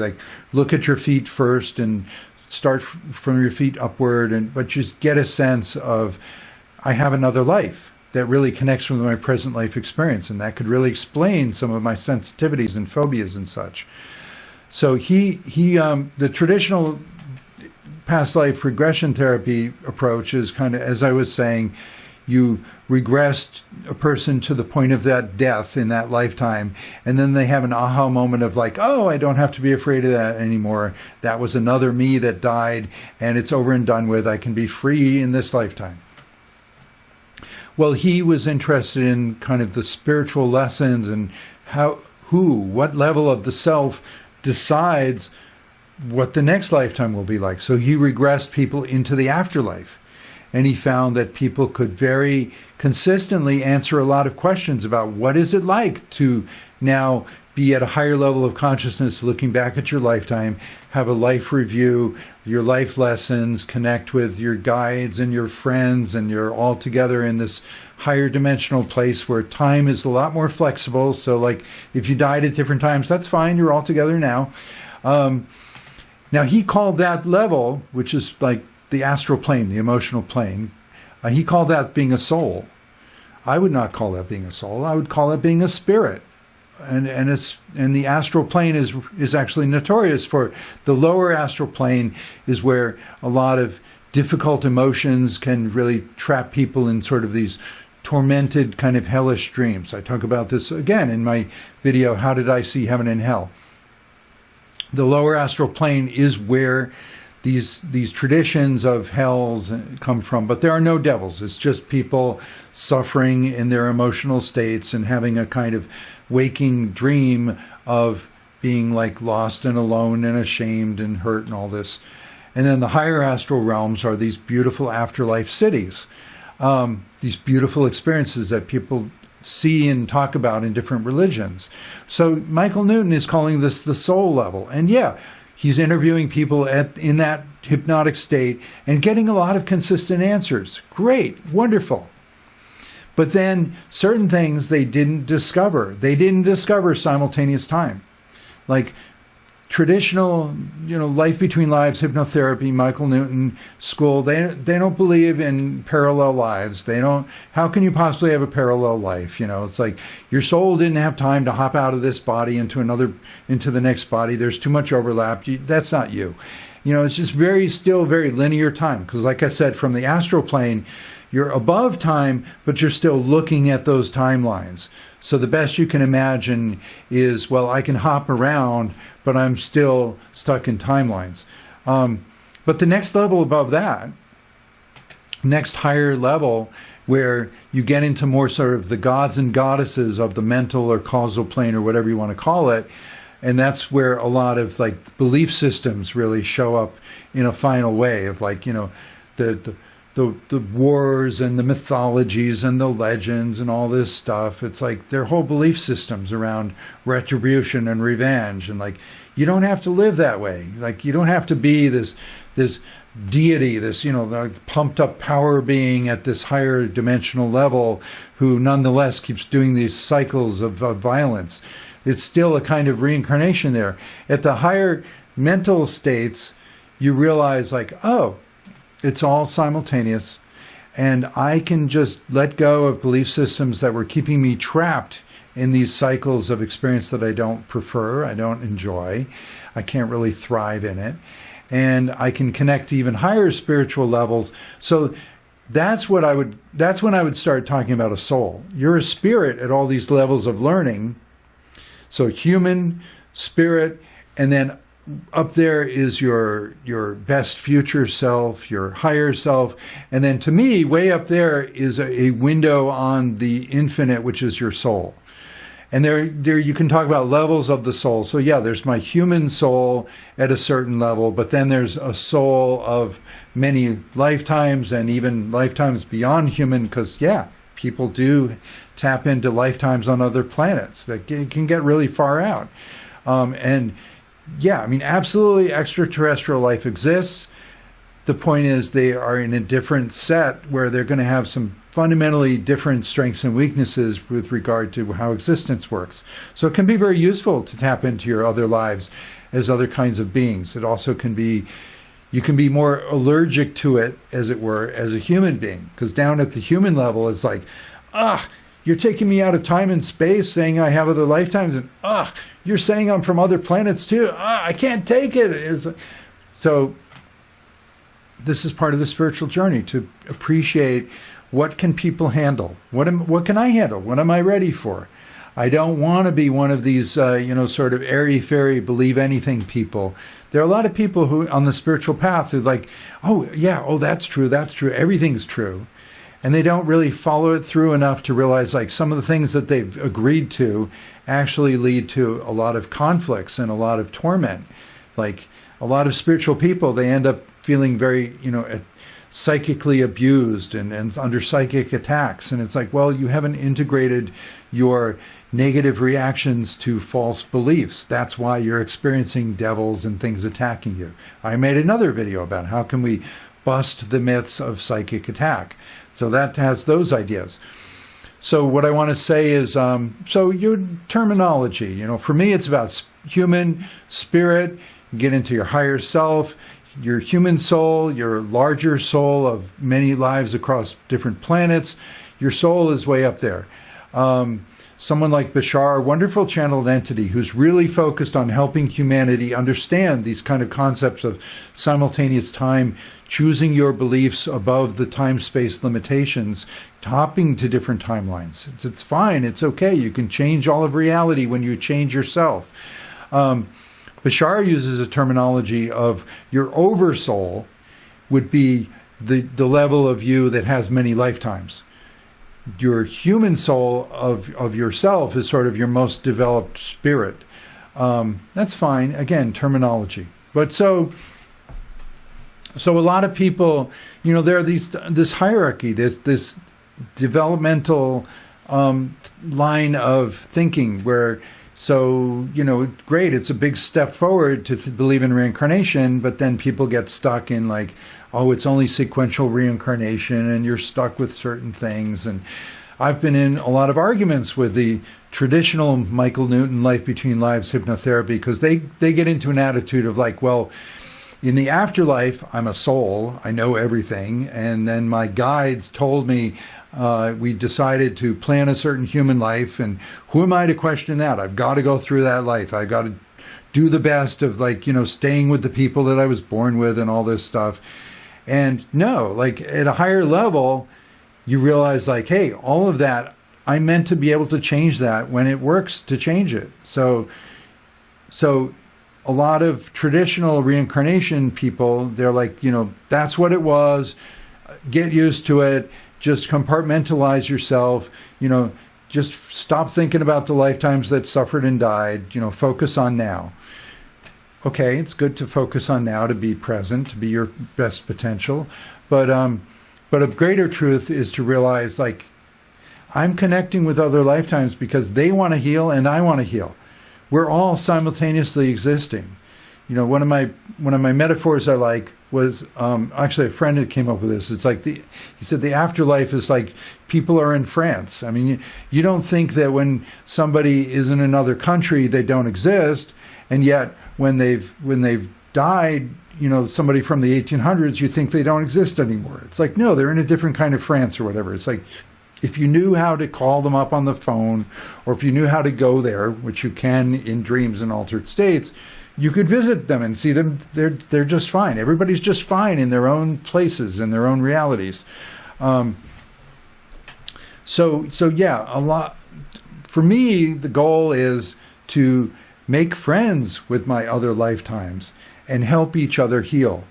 look at your feet first and start from your feet upward, but just get a sense of, I have another life that really connects with my present life experience, and that could really explain some of my sensitivities and phobias and such. So the traditional past life regression therapy approach is kind of, as I was saying, you regressed a person to the point of that death in that lifetime, and then they have an aha moment of like, oh, I don't have to be afraid of that anymore. That was another me that died, and it's over and done with. I can be free in this lifetime. Well, he was interested in kind of the spiritual lessons and what level of the self decides what the next lifetime will be like. So he regressed people into the afterlife. And he found that people could very consistently answer a lot of questions about what is it like to now be at a higher level of consciousness, looking back at your lifetime, have a life review, your life lessons, connect with your guides and your friends, and you're all together in this higher dimensional place where time is a lot more flexible. So like if you died at different times, that's fine. You're all together now. Now he called that level, which is like the astral plane, the emotional plane, he called that being a soul. I would not call that being a soul. I would call it being a spirit. And the astral plane is actually notorious for. The lower astral plane is where a lot of difficult emotions can really trap people in sort of these tormented kind of hellish dreams. I talk about this again in my video, How Did I See Heaven and Hell? The lower astral plane is where these traditions of hells come from, but there are no devils. It's just people suffering in their emotional states and having a kind of waking dream of being like lost and alone and ashamed and hurt and all this. And then the higher astral realms are these beautiful afterlife cities, these beautiful experiences that people see and talk about in different religions. So Michael Newton is calling this the soul level. And yeah, he's interviewing people in that hypnotic state and getting a lot of consistent answers. Great, wonderful. But then certain things they didn't discover. They didn't discover simultaneous time. Like traditional, life between lives, hypnotherapy, Michael Newton school, they don't believe in parallel lives. How can you possibly have a parallel life? It's like your soul didn't have time to hop out of this body into the next body. There's too much overlap. That's not you. It's just still very linear time. Because like I said, from the astral plane, you're above time, but you're still looking at those timelines. So the best you can imagine is, well, I can hop around, but I'm still stuck in timelines. But the next level above that, next higher level, where you get into more sort of the gods and goddesses of the mental or causal plane or whatever you want to call it, and that's where a lot of like belief systems really show up in a final way of like, the wars and the mythologies and the legends and all this stuff. It's like their whole belief systems around retribution and revenge, and like you don't have to live that way. Like you don't have to be this deity, this the pumped up power being at this higher dimensional level who nonetheless keeps doing these cycles of violence. It's still a kind of reincarnation there. At the higher mental states, you realize like, oh, it's all simultaneous, and I can just let go of belief systems that were keeping me trapped in these cycles of experience that I don't prefer, I don't enjoy, I can't really thrive in it, and I can connect to even higher spiritual levels. So that's when I would start talking about a soul. You're a spirit at all these levels of learning. So human, spirit, and then up there is your best future self, your higher self. And then to me, way up there is a window on the infinite, which is your soul. And there you can talk about levels of the soul. So yeah, there's my human soul at a certain level, but then there's a soul of many lifetimes and even lifetimes beyond human, because yeah, people do tap into lifetimes on other planets that can get really far out. And yeah, I mean, absolutely extraterrestrial life exists. The point is they are in a different set where they're going to have some fundamentally different strengths and weaknesses with regard to how existence works. So it can be very useful to tap into your other lives as other kinds of beings. It also can be, you can be more allergic to it, as it were, as a human being. Because down at the human level, it's like, you're taking me out of time and space, saying I have other lifetimes, and you're saying I'm from other planets too. I can't take it. It's like, so this is part of the spiritual journey, to appreciate what can people handle. What can I handle? What am I ready for? I don't want to be one of these, sort of airy-fairy, believe anything people. There are a lot of people who on the spiritual path who like, that's true, everything's true. And they don't really follow it through enough to realize like some of the things that they've agreed to actually lead to a lot of conflicts and a lot of torment. Like a lot of spiritual people, they end up feeling very, psychically abused and under psychic attacks. And it's like, well, you haven't integrated your negative reactions to false beliefs. That's why you're experiencing devils and things attacking you. I made another video about how can we bust the myths of psychic attack. So that has those ideas. So what I want to say is, so your terminology, for me, it's about human, spirit, get into your higher self, your human soul, your larger soul of many lives across different planets. Your soul is way up there. Someone like Bashar, wonderful channeled entity who's really focused on helping humanity understand these kind of concepts of simultaneous time, choosing your beliefs above the time-space limitations, hopping to different timelines. It's fine. It's okay. You can change all of reality when you change yourself. Bashar uses a terminology of your oversoul would be the level of you that has many lifetimes. Your human soul of yourself is sort of your most developed spirit. That's fine. Again, terminology. But so a lot of people, there are this hierarchy, this developmental line of thinking where, great, it's a big step forward to believe in reincarnation, but then people get stuck in like, it's only sequential reincarnation and you're stuck with certain things. And I've been in a lot of arguments with the traditional Michael Newton life between lives hypnotherapy, because they get into an attitude of like, well, in the afterlife, I'm a soul, I know everything, and then my guides told me we decided to plan a certain human life, and who am I to question that? I've got to go through that life. I've got to do the best of like, staying with the people that I was born with and all this stuff. And no, like at a higher level, you realize like, hey, all of that, I meant to be able to change that when it works to change it. So a lot of traditional reincarnation people, they're like, that's what it was. Get used to it. Just compartmentalize yourself. Just stop thinking about the lifetimes that suffered and died. Focus on now. Okay, it's good to focus on now, to be present, to be your best potential. But a greater truth is to realize, like, I'm connecting with other lifetimes because they want to heal and I want to heal. We're all simultaneously existing. One of my metaphors I like was actually a friend that came up with this. It's like he said the afterlife is like people are in France. I mean, you don't think that when somebody is in another country they don't exist, and yet when they've died, somebody from the 1800s, you think they don't exist anymore. It's like, no, they're in a different kind of France or whatever. It's like, if you knew how to call them up on the phone, or if you knew how to go there, which you can in dreams and altered states, you could visit them and see them. They're just fine. Everybody's just fine in their own places, in their own realities. So yeah, a lot. For me, the goal is to make friends with my other lifetimes and help each other heal.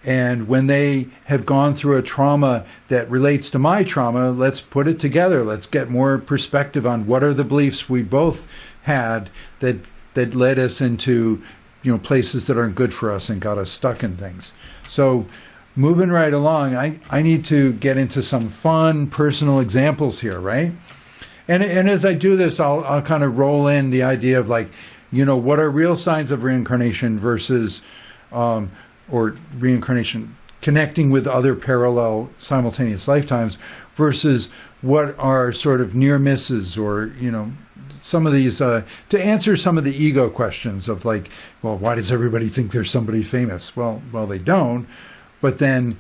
And when they have gone through a trauma that relates to my trauma, let's put it together. Let's get more perspective on what are the beliefs we both had that led us into, places that aren't good for us and got us stuck in things. So moving right along, I need to get into some fun personal examples here, right? And as I do this, I'll kind of roll in the idea of like, what are real signs of reincarnation versus or reincarnation, connecting with other parallel simultaneous lifetimes versus what are sort of near misses, or, some of these, to answer some of the ego questions of like, well, why does everybody think there's somebody famous? Well, they don't. But then,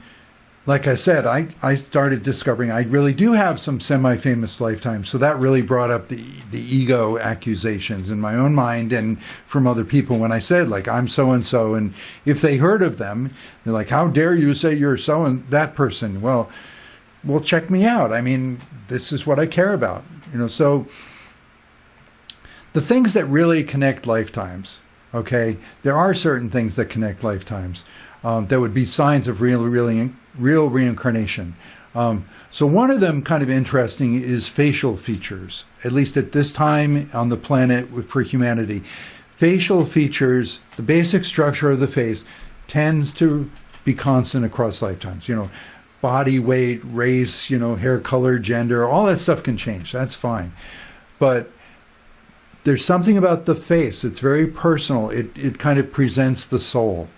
like I said, I started discovering I really do have some semi-famous lifetimes. So that really brought up the ego accusations in my own mind and from other people when I said, like, I'm so-and-so. And if they heard of them, they're like, how dare you say you're so and that person? Well, check me out. I mean, this is what I care about. So the things that really connect lifetimes, okay, there are certain things that connect lifetimes that would be signs of real reincarnation. So one of them, kind of interesting, is facial features. At least at this time on the planet for humanity, facial features, the basic structure of the face, tends to be constant across lifetimes. Body weight, race, hair color, gender, all that stuff can change. That's fine. But there's something about the face. It's very personal. It kind of presents the soul.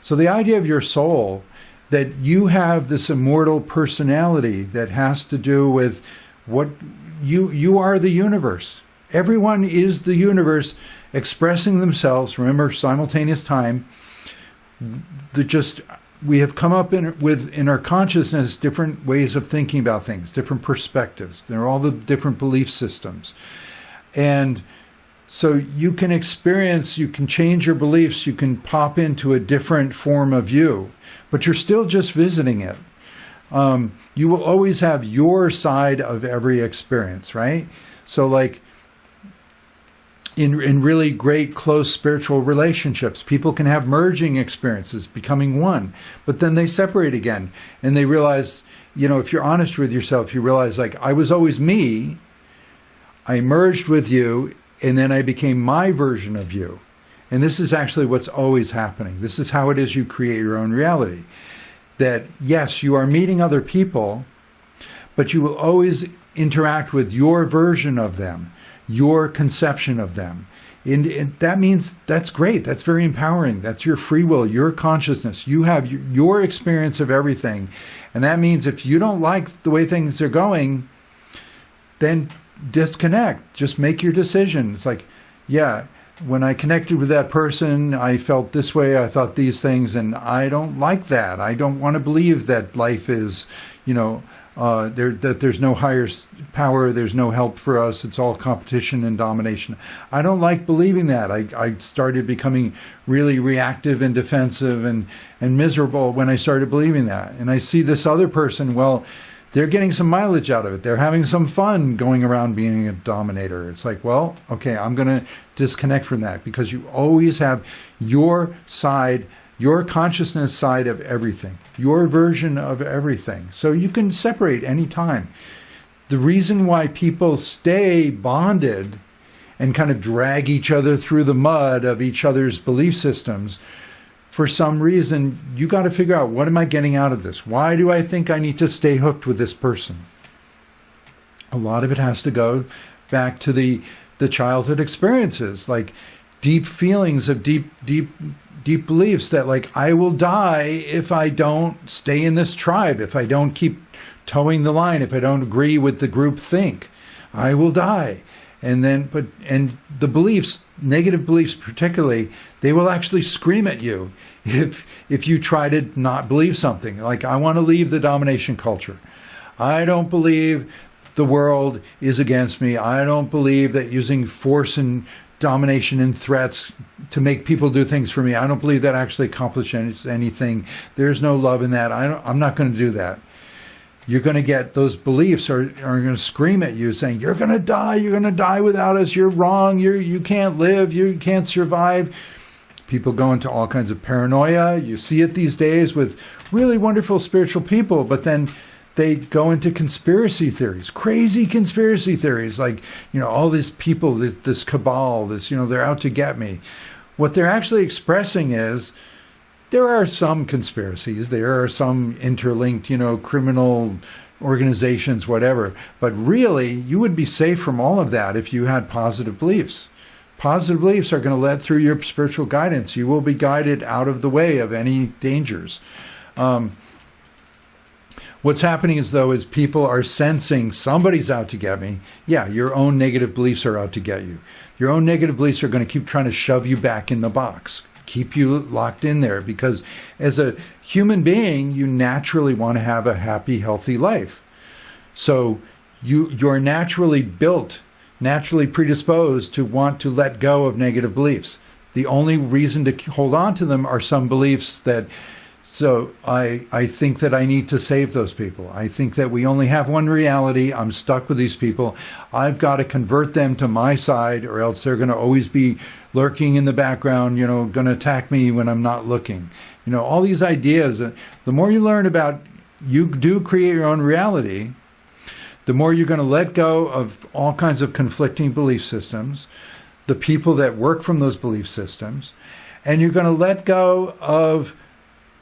So the idea of your soul, that you have this immortal personality that has to do with what you are, the universe. Everyone is the universe expressing themselves. Remember, simultaneous time. We have come up in our consciousness different ways of thinking about things, different perspectives. They're all the different belief systems. And so you can change your beliefs, you can pop into a different form of you, but you're still just visiting it. You will always have your side of every experience, right? So like in really great close spiritual relationships, people can have merging experiences, becoming one, but then they separate again and they realize, if you're honest with yourself, you realize like, I was always me, I merged with you, and then I became my version of you. And this is actually what's always happening. This is how it is you create your own reality. That yes, you are meeting other people, but you will always interact with your version of them, your conception of them. And that means that's great. That's very empowering. That's your free will, your consciousness. You have your experience of everything. And that means if you don't like the way things are going, then disconnect. Just make your decision. It's like, yeah, when I connected with that person, I felt this way, I thought these things, and I don't like that. I don't want to believe that life is, that there's no higher power, there's no help for us, it's all competition and domination. I don't like believing that. I started becoming really reactive and defensive and miserable when I started believing that. And I see this other person, well, they're getting some mileage out of it. They're having some fun going around being a dominator. It's like, well, okay, I'm going to disconnect from that, because you always have your side, your consciousness side of everything, your version of everything. So you can separate any time. The reason why people stay bonded and kind of drag each other through the mud of each other's belief systems, for some reason, you got to figure out, what am I getting out of this? Why do I think I need to stay hooked with this person? A lot of it has to go back to the childhood experiences, like deep feelings of deep beliefs that, like, I will die if I don't stay in this tribe, if I don't keep towing the line, if I don't agree with the group think, I will die. And the beliefs, negative beliefs particularly, they will actually scream at you if you try to not believe something. Like, I want to leave the domination culture. I don't believe the world is against me. I don't believe that using force and domination and threats to make people do things for me, I don't believe that actually accomplishes anything. There's no love in that. I'm not going to do that. You're going to get those beliefs are going to scream at you saying, you're going to die without us, you're wrong, you can't live, you can't survive. People go into all kinds of paranoia. You see it these days with really wonderful spiritual people, but then they go into conspiracy theories, crazy conspiracy theories, like, all these people, this cabal, they're out to get me. What they're actually expressing is, there are some conspiracies, there are some interlinked, criminal organizations, whatever. But really, you would be safe from all of that if you had positive beliefs. Positive beliefs are going to let through your spiritual guidance. You will be guided out of the way of any dangers. What's happening is people are sensing somebody's out to get me. Yeah, your own negative beliefs are out to get you. Your own negative beliefs are going to keep trying to shove you back in the box, keep you locked in there, because as a human being, you naturally want to have a happy, healthy life. So you're naturally built, naturally predisposed to want to let go of negative beliefs. The only reason to hold on to them are some beliefs that, so I think that I need to save those people. I think that we only have one reality. I'm stuck with these people. I've got to convert them to my side, or else they're going to always be lurking in the background, going to attack me when I'm not looking. All these ideas. The more you learn about, you do create your own reality, the more you're going to let go of all kinds of conflicting belief systems, the people that work from those belief systems, and you're going to let go of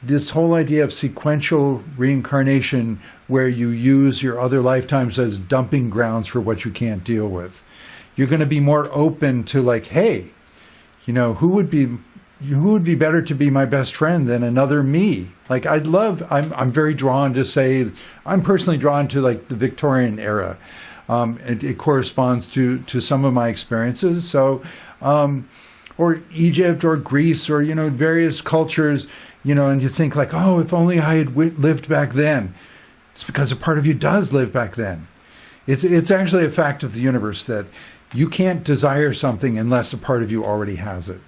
this whole idea of sequential reincarnation, where you use your other lifetimes as dumping grounds for what you can't deal with. You're going to be more open to, like, hey, who would be better to be my best friend than another me? Like, I'm very drawn to say, I'm personally drawn to, like, the Victorian era. It corresponds to some of my experiences. So, or Egypt or Greece or, various cultures, and you think, like, oh, if only I had lived back then. It's because a part of you does live back then. It's actually a fact of the universe that you can't desire something unless a part of you already has it.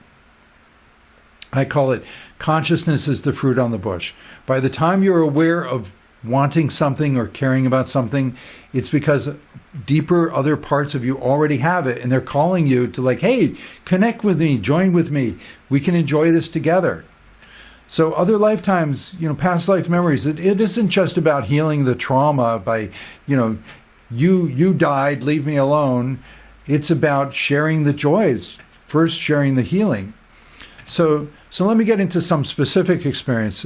I call it consciousness is the fruit on the bush. By the time you're aware of wanting something or caring about something, it's because deeper other parts of you already have it, and they're calling you to, like, hey, connect with me, join with me. We can enjoy this together. So other lifetimes, past life memories, it isn't just about healing the trauma by, you died, leave me alone. It's about sharing the joys, first sharing the healing. So let me get into some specific experience.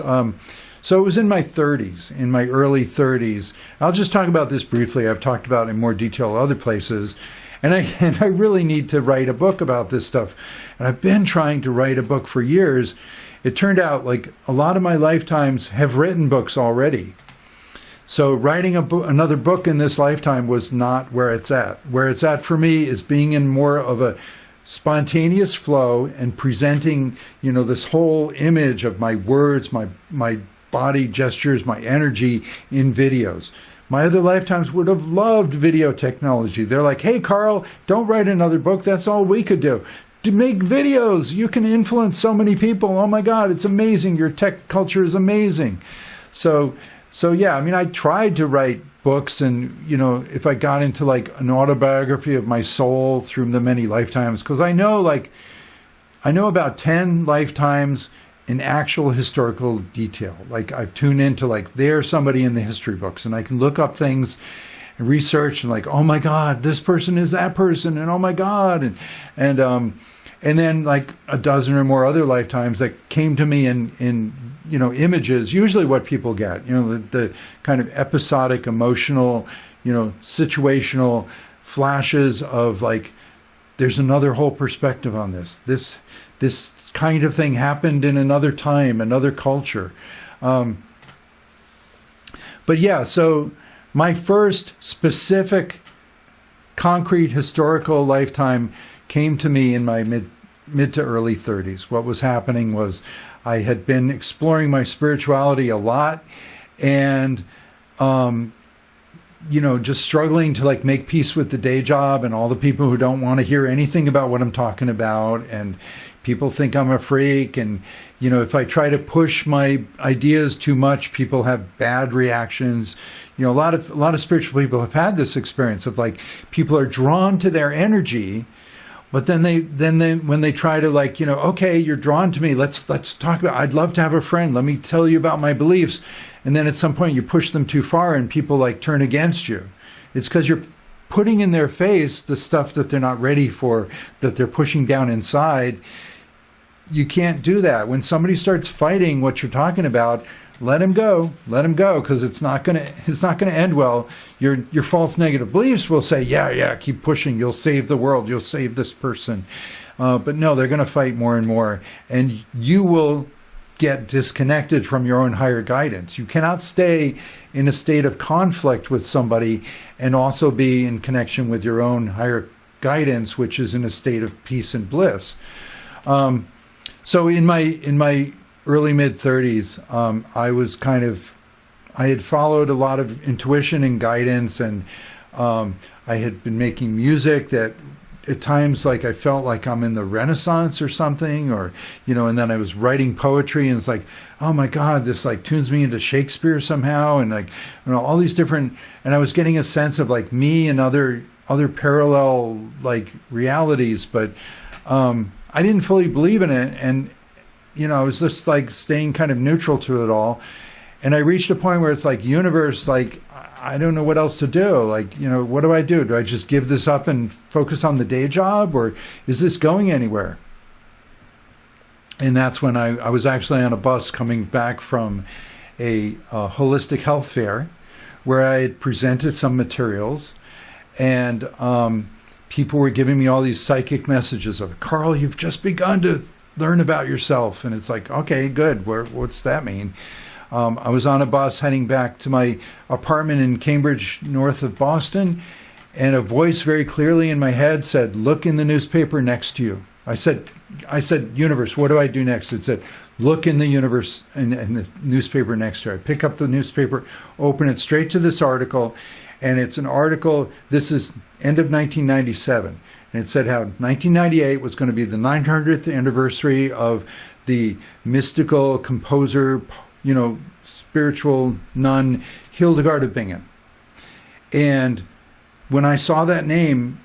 So it was in my 30s, in my early 30s. I'll just talk about this briefly. I've talked about it in more detail other places. And I really need to write a book about this stuff. And I've been trying to write a book for years. It turned out, like, a lot of my lifetimes have written books already. So writing another book in this lifetime was not where it's at. Where it's at for me is being in more of a spontaneous flow and presenting, this whole image of my words, my body gestures, my energy in videos. My other lifetimes would have loved video technology. They're like, hey, Carl, don't write another book. That's all we could do. To make videos, you can influence so many people. Oh my God, it's amazing. Your tech culture is amazing. So yeah, I tried to write books, and, if I got into like an autobiography of my soul through the many lifetimes, because I know about 10 lifetimes in actual historical detail. Like I've tuned into like there's somebody in the history books, and I can look up things and research and like, oh my God, this person is that person, and oh my God, and then like a dozen or more other lifetimes that came to me in images, usually what people get, the kind of episodic, emotional, situational flashes of like, there's another whole perspective on this. This kind of thing happened in another time, another culture. But yeah, so my first specific concrete historical lifetime came to me in my mid to early 30s. What was happening was I had been exploring my spirituality a lot, and just struggling to like make peace with the day job and all the people who don't want to hear anything about what I'm talking about, and people think I'm a freak, and if I try to push my ideas too much, people have bad reactions. A lot of spiritual people have had this experience of like people are drawn to their energy, but then they when they try to like, okay, you're drawn to me, let's talk about, I'd love to have a friend, let me tell you about my beliefs, and then at some point you push them too far and people like turn against you. It's because you're putting in their face the stuff that they're not ready for, that they're pushing down inside. You can't do that. When somebody starts fighting what you're talking about, let him go, because it's not gonna end well. Your false negative beliefs will say, yeah, keep pushing, you'll save the world, you'll save this person. But no, they're gonna fight more and more, and you will get disconnected from your own higher guidance. You cannot stay in a state of conflict with somebody and also be in connection with your own higher guidance, which is in a state of peace and bliss. So in my early mid 30s, I had followed a lot of intuition and guidance, and I had been making music that at times like I felt like I'm in the Renaissance or something, or and then I was writing poetry, and it's like, oh my God, this like tunes me into Shakespeare somehow, and like all these different, and I was getting a sense of like me and other parallel like realities, but I didn't fully believe in it, and I was just like staying kind of neutral to it all. And I reached a point where it's like, universe, like, I don't know what else to do. Like, what do? Do I just give this up and focus on the day job, or is this going anywhere? And that's when I was actually on a bus coming back from a holistic health fair where I had presented some materials, and people were giving me all these psychic messages of, Carl, you've just begun to learn about yourself. And it's like, okay, good. What's that mean? I was on a bus heading back to my apartment in Cambridge, north of Boston, and a voice very clearly in my head said, look in the newspaper next to you. I said, universe, what do I do next? It said, look in the universe in the newspaper next to you. I pick up the newspaper, open it straight to this article, and it's an article, this is end of 1997. And it said how 1998 was going to be the 900th anniversary of the mystical composer, spiritual nun, Hildegard of Bingen. And when I saw that name,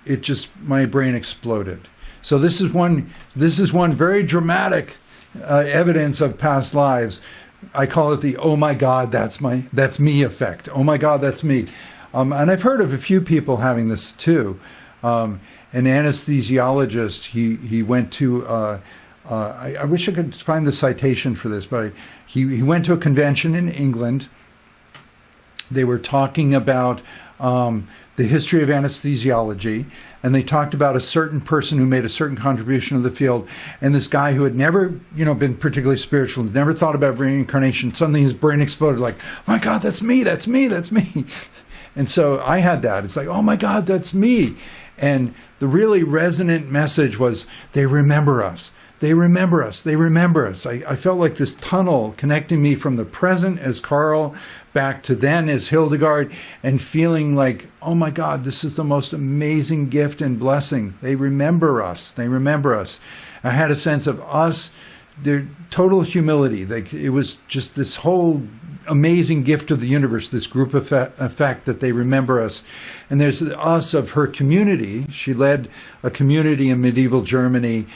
my brain exploded. So this is one very dramatic evidence of past lives. I call it the "oh my God, that's me" effect. Oh my God, that's me. And I've heard of a few people having this too. An anesthesiologist, he went to, I wish I could find the citation for this, but he went to a convention in England. They were talking about the history of anesthesiology, and they talked about a certain person who made a certain contribution to the field, and this guy who had never, been particularly spiritual, never thought about reincarnation. Suddenly his brain exploded like, oh my God, that's me. And so I had that. It's like, oh my God, that's me. And the really resonant message was, they remember us. They remember us. They remember us. I felt like this tunnel connecting me from the present as Carl back to then as Hildegard, and feeling like, oh my God, this is the most amazing gift and blessing. They remember us. They remember us. I had a sense of us, their total humility. Like, it was just this whole amazing gift of the universe, this group effect that they remember us. And there's the us of her community. She led a community in medieval Germany.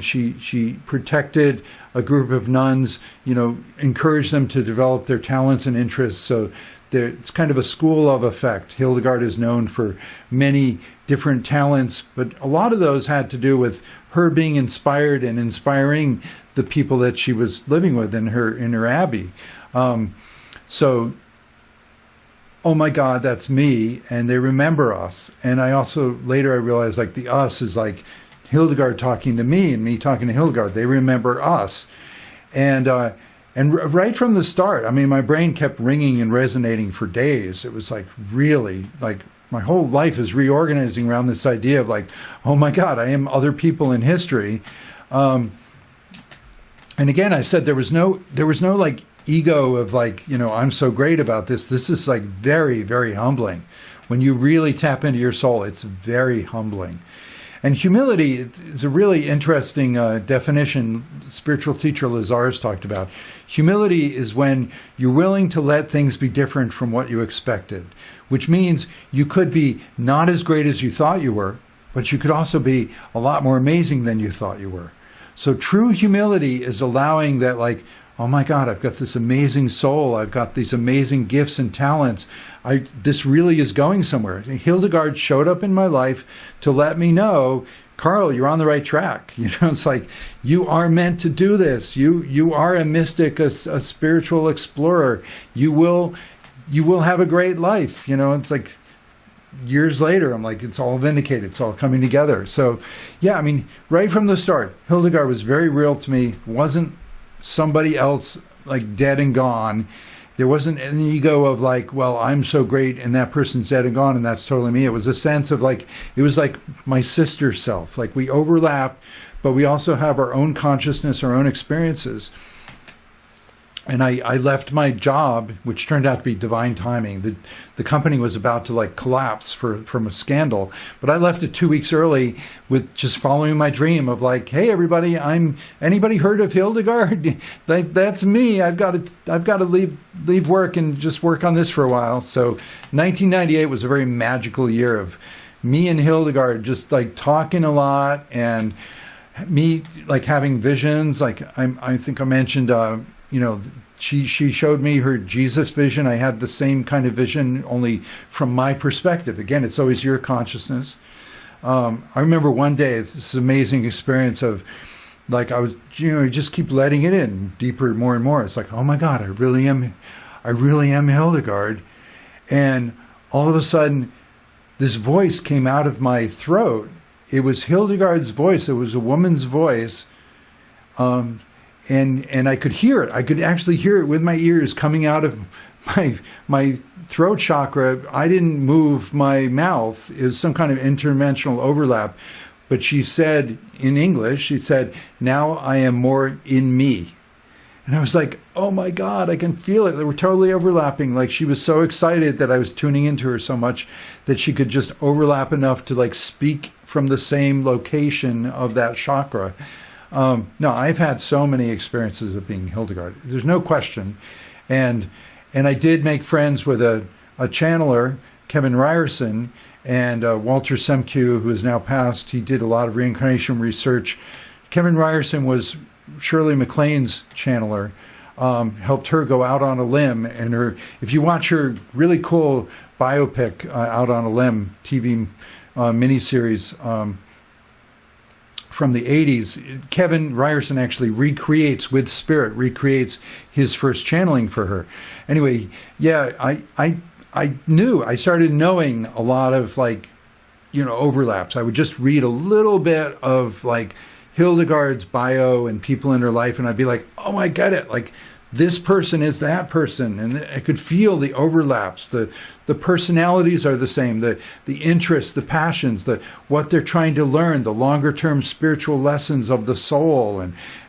She protected a group of nuns, encouraged them to develop their talents and interests. So it's kind of a school of effect. Hildegard is known for many different talents, but a lot of those had to do with her being inspired and inspiring the people that she was living with in her abbey. So, oh my God, that's me, and they remember us. And later I realized, like, the us is like Hildegard talking to me and me talking to Hildegard. They remember us. And right from the start, I mean, my brain kept ringing and resonating for days. It was like, really, like, my whole life is reorganizing around this idea of, like, oh my God, I am other people in history. And again, I said there was no like ego of, like, I'm so great about this. This is, like, very, very humbling. When you really tap into your soul, it's very humbling. And humility is a really interesting definition spiritual teacher Lazarus talked about. Humility is when you're willing to let things be different from what you expected, which means you could be not as great as you thought you were, but you could also be a lot more amazing than you thought you were. So true humility is allowing that, like, oh my God, I've got this amazing soul. I've got these amazing gifts and talents. This really is going somewhere. Hildegard showed up in my life to let me know, Carl, you're on the right track. It's like, you are meant to do this. You are a mystic, a spiritual explorer. You will have a great life. It's like, years later, I'm like, it's all vindicated. It's all coming together. So, yeah, I mean, right from the start, Hildegard was very real to me. Wasn't somebody else, like, dead and gone. There wasn't an ego of, like, well, I'm so great and that person's dead and gone and that's totally me. It was a sense of, like, it was like my sister self. Like, we overlap, but we also have our own consciousness, our own experiences. And I left my job, which turned out to be divine timing. The company was about to, like, collapse from a scandal, but I left it 2 weeks early with just following my dream of, like, hey everybody, anybody heard of Hildegard? That's me. I've got to leave work and just work on this for a while. So 1998 was a very magical year of me and Hildegard just, like, talking a lot, and me, like, having visions. Like, I think I mentioned, she showed me her Jesus vision. I had the same kind of vision, only from my perspective. Again, it's always your consciousness. I remember one day, this amazing experience of, like, I was, you just keep letting it in deeper, more and more. It's like, oh my God, I really am Hildegard. And all of a sudden, this voice came out of my throat. It was Hildegard's voice. It was a woman's voice. And I could hear it. I could actually hear it with my ears coming out of my throat chakra. I didn't move my mouth. It was some kind of interdimensional overlap. But she said, in English, she said, now I am more in me. And I was like, oh my God, I can feel it. They were totally overlapping. Like, she was so excited that I was tuning into her so much that she could just overlap enough to, like, speak from the same location of that chakra. No, I've had so many experiences of being Hildegard. There's no question. And I did make friends with a channeler, Kevin Ryerson, and Walter Semkiw, who is now passed. He did a lot of reincarnation research. Kevin Ryerson was Shirley MacLaine's channeler, helped her go out on a limb. And if you watch her really cool biopic, Out on a Limb, TV miniseries, from the 80s, Kevin Ryerson actually recreates his first channeling for her. Anyway, yeah, I started knowing a lot of, like, overlaps. I would just read a little bit of, like, Hildegard's bio and people in her life, and I'd be like, oh, I get it. Like, this person is that person, and I could feel the overlaps. The personalities are the same, the interests, the passions, what they're trying to learn, the longer term spiritual lessons of the soul,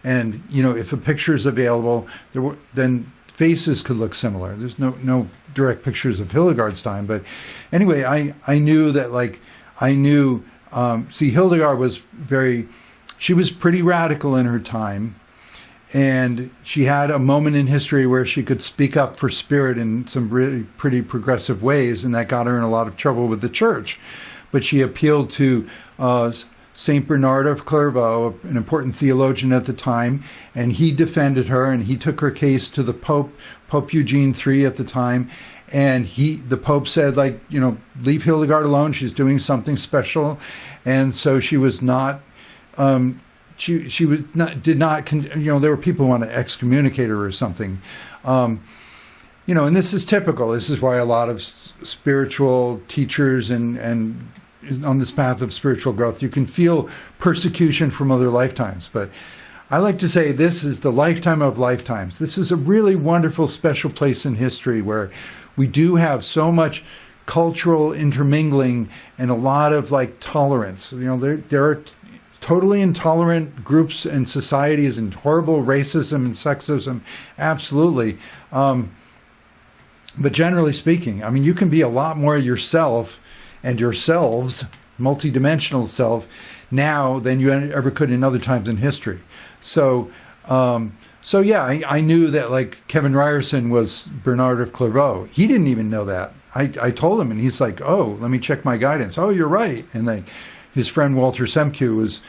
and if a picture is available, then faces could look similar. There's no direct pictures of Hildegard's time, but anyway, I knew that Hildegard was she was pretty radical in her time. And she had a moment in history where she could speak up for spirit in some really pretty progressive ways, and that got her in a lot of trouble with the church. But she appealed to Saint Bernard of Clairvaux, an important theologian at the time, and he defended her, and he took her case to the Pope Eugene III at the time, and the Pope said, leave Hildegard alone. She's doing something special, and so she was not. She was not, did not, there were people who want to excommunicate her or something. And this is typical. This is why a lot of spiritual teachers and on this path of spiritual growth, you can feel persecution from other lifetimes. But I like to say this is the lifetime of lifetimes. This is a really wonderful, special place in history where we do have so much cultural intermingling and a lot of tolerance. There are totally intolerant groups and societies and horrible racism and sexism, absolutely. But generally speaking, you can be a lot more yourself and yourselves, multidimensional self, now than you ever could in other times in history. So I knew that Kevin Ryerson was Bernard of Clairvaux. He didn't even know that. I told him, and he's like, oh, let me check my guidance. Oh, you're right. And his friend Walter Semkiw was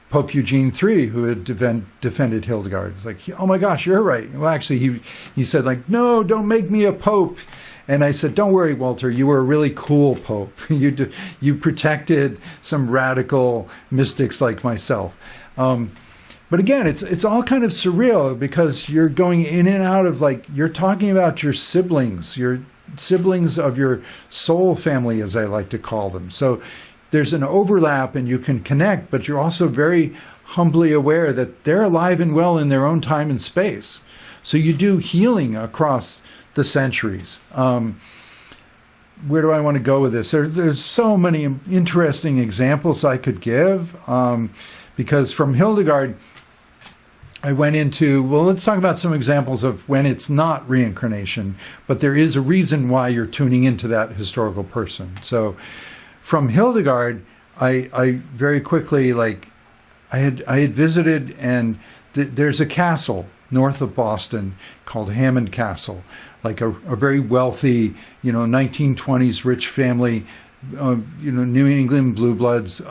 Pope Eugene III, who had defended Hildegard. It's like, oh my gosh, you're right. Well, actually, he said, no, don't make me a pope. And I said, don't worry, Walter, you were a really cool pope. You protected some radical mystics like myself. But again, it's all kind of surreal because you're going in and out of you're talking about your siblings of your soul family, as I like to call them. So there's an overlap and you can connect, but you're also very humbly aware that they're alive and well in their own time and space. So you do healing across the centuries. Where do I want to go with this? There's so many interesting examples I could give, because from Hildegard, I went into, let's talk about some examples of when it's not reincarnation, but there is a reason why you're tuning into that historical person. So from Hildegard, I very quickly, I had visited, and there's a castle north of Boston called Hammond Castle, a very wealthy, 1920s rich family, New England blue bloods.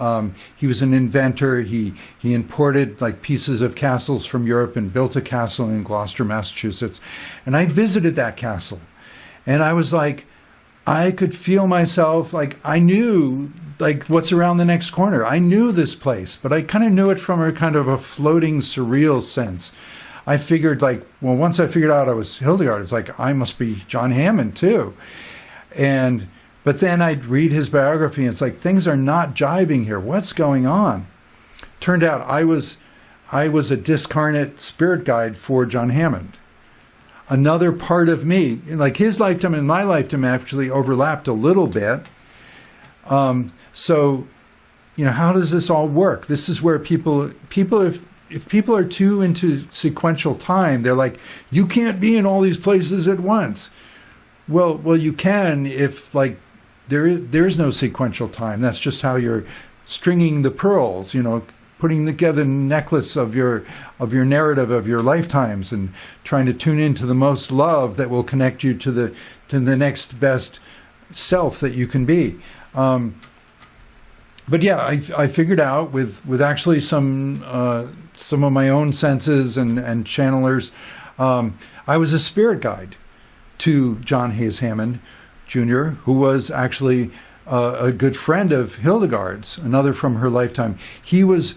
He was an inventor. He imported pieces of castles from Europe and built a castle in Gloucester, Massachusetts. And I visited that castle, and I was I could feel myself, I knew, what's around the next corner. I knew this place, but I kind of knew it from a kind of a floating, surreal sense. I figured, once I figured out I was Hildegard, it's I must be John Hammond, too. But then I'd read his biography, and it's things are not jibing here. What's going on? Turned out I was a discarnate spirit guide for John Hammond. Another part of me, his lifetime and my lifetime actually overlapped a little bit. So, how does this all work? This is where people if people are too into sequential time, they're you can't be in all these places at once. Well, you can if there is no sequential time. That's just how you're stringing the pearls, putting together a necklace of your narrative of your lifetimes and trying to tune into the most love that will connect you to the next best self that you can be. But yeah, I figured out with actually some of my own senses and channelers, I was a spirit guide to John Hayes Hammond Jr., who was actually a good friend of Hildegard's, another from her lifetime. He was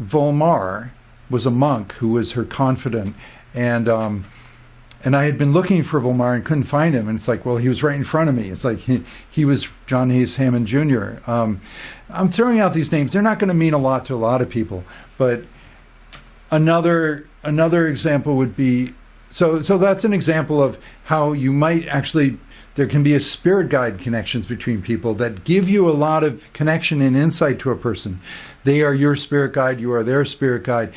Volmar, was a monk who was her confidant, and I had been looking for Volmar and couldn't find him, and it's he was right in front of me. It's he was John Hayes Hammond Jr. I'm throwing out these names. They're not going to mean a lot to a lot of people, but another example would be So that's an example of how you might actually, there can be a spirit guide connections between people that give you a lot of connection and insight to a person. They are your spirit guide, you are their spirit guide.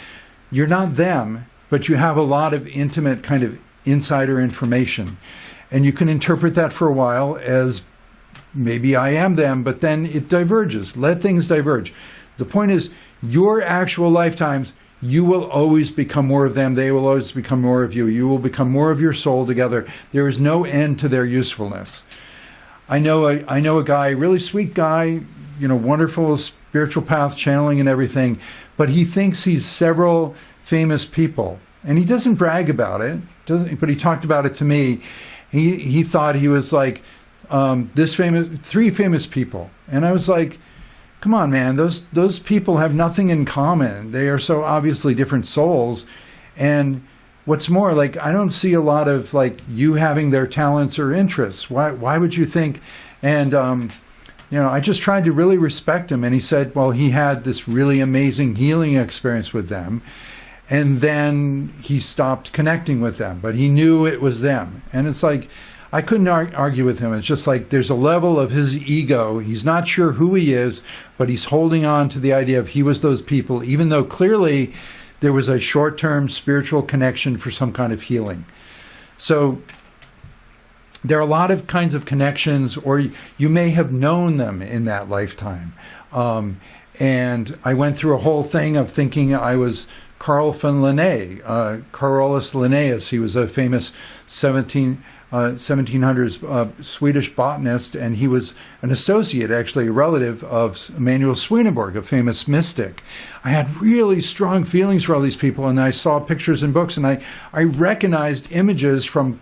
You're not them, but you have a lot of intimate kind of insider information. And you can interpret that for a while as maybe I am them, but then it diverges. Let things diverge. The point is, your actual lifetimes, you will always become more of them. They will always become more of you. You will become more of your soul together. There is no end to their usefulness. I know a guy, really sweet guy, wonderful spiritual path channeling and everything, but he thinks he's several famous people. And he doesn't brag about it, but he talked about it to me. He thought he was like three famous people. And I was like, come on, man, those people have nothing in common. They are so obviously different souls. And what's more, like, I don't see a lot of like you having their talents or interests. Why would you think? And I just tried to really respect him. And he said, well, he had this really amazing healing experience with them. And then he stopped connecting with them, but he knew it was them. And it's like, I couldn't argue with him. It's just like there's a level of his ego. He's not sure who he is, but he's holding on to the idea of he was those people, even though clearly there was a short-term spiritual connection for some kind of healing. So there are a lot of kinds of connections, or you may have known them in that lifetime. And I went through a whole thing of thinking I was Carl von Linné, Carolus Linnaeus. He was a famous 1700s Swedish botanist, and he was an associate, actually a relative of Emanuel Swedenborg, a famous mystic. I had really strong feelings for all these people, and I saw pictures in books, and I recognized images from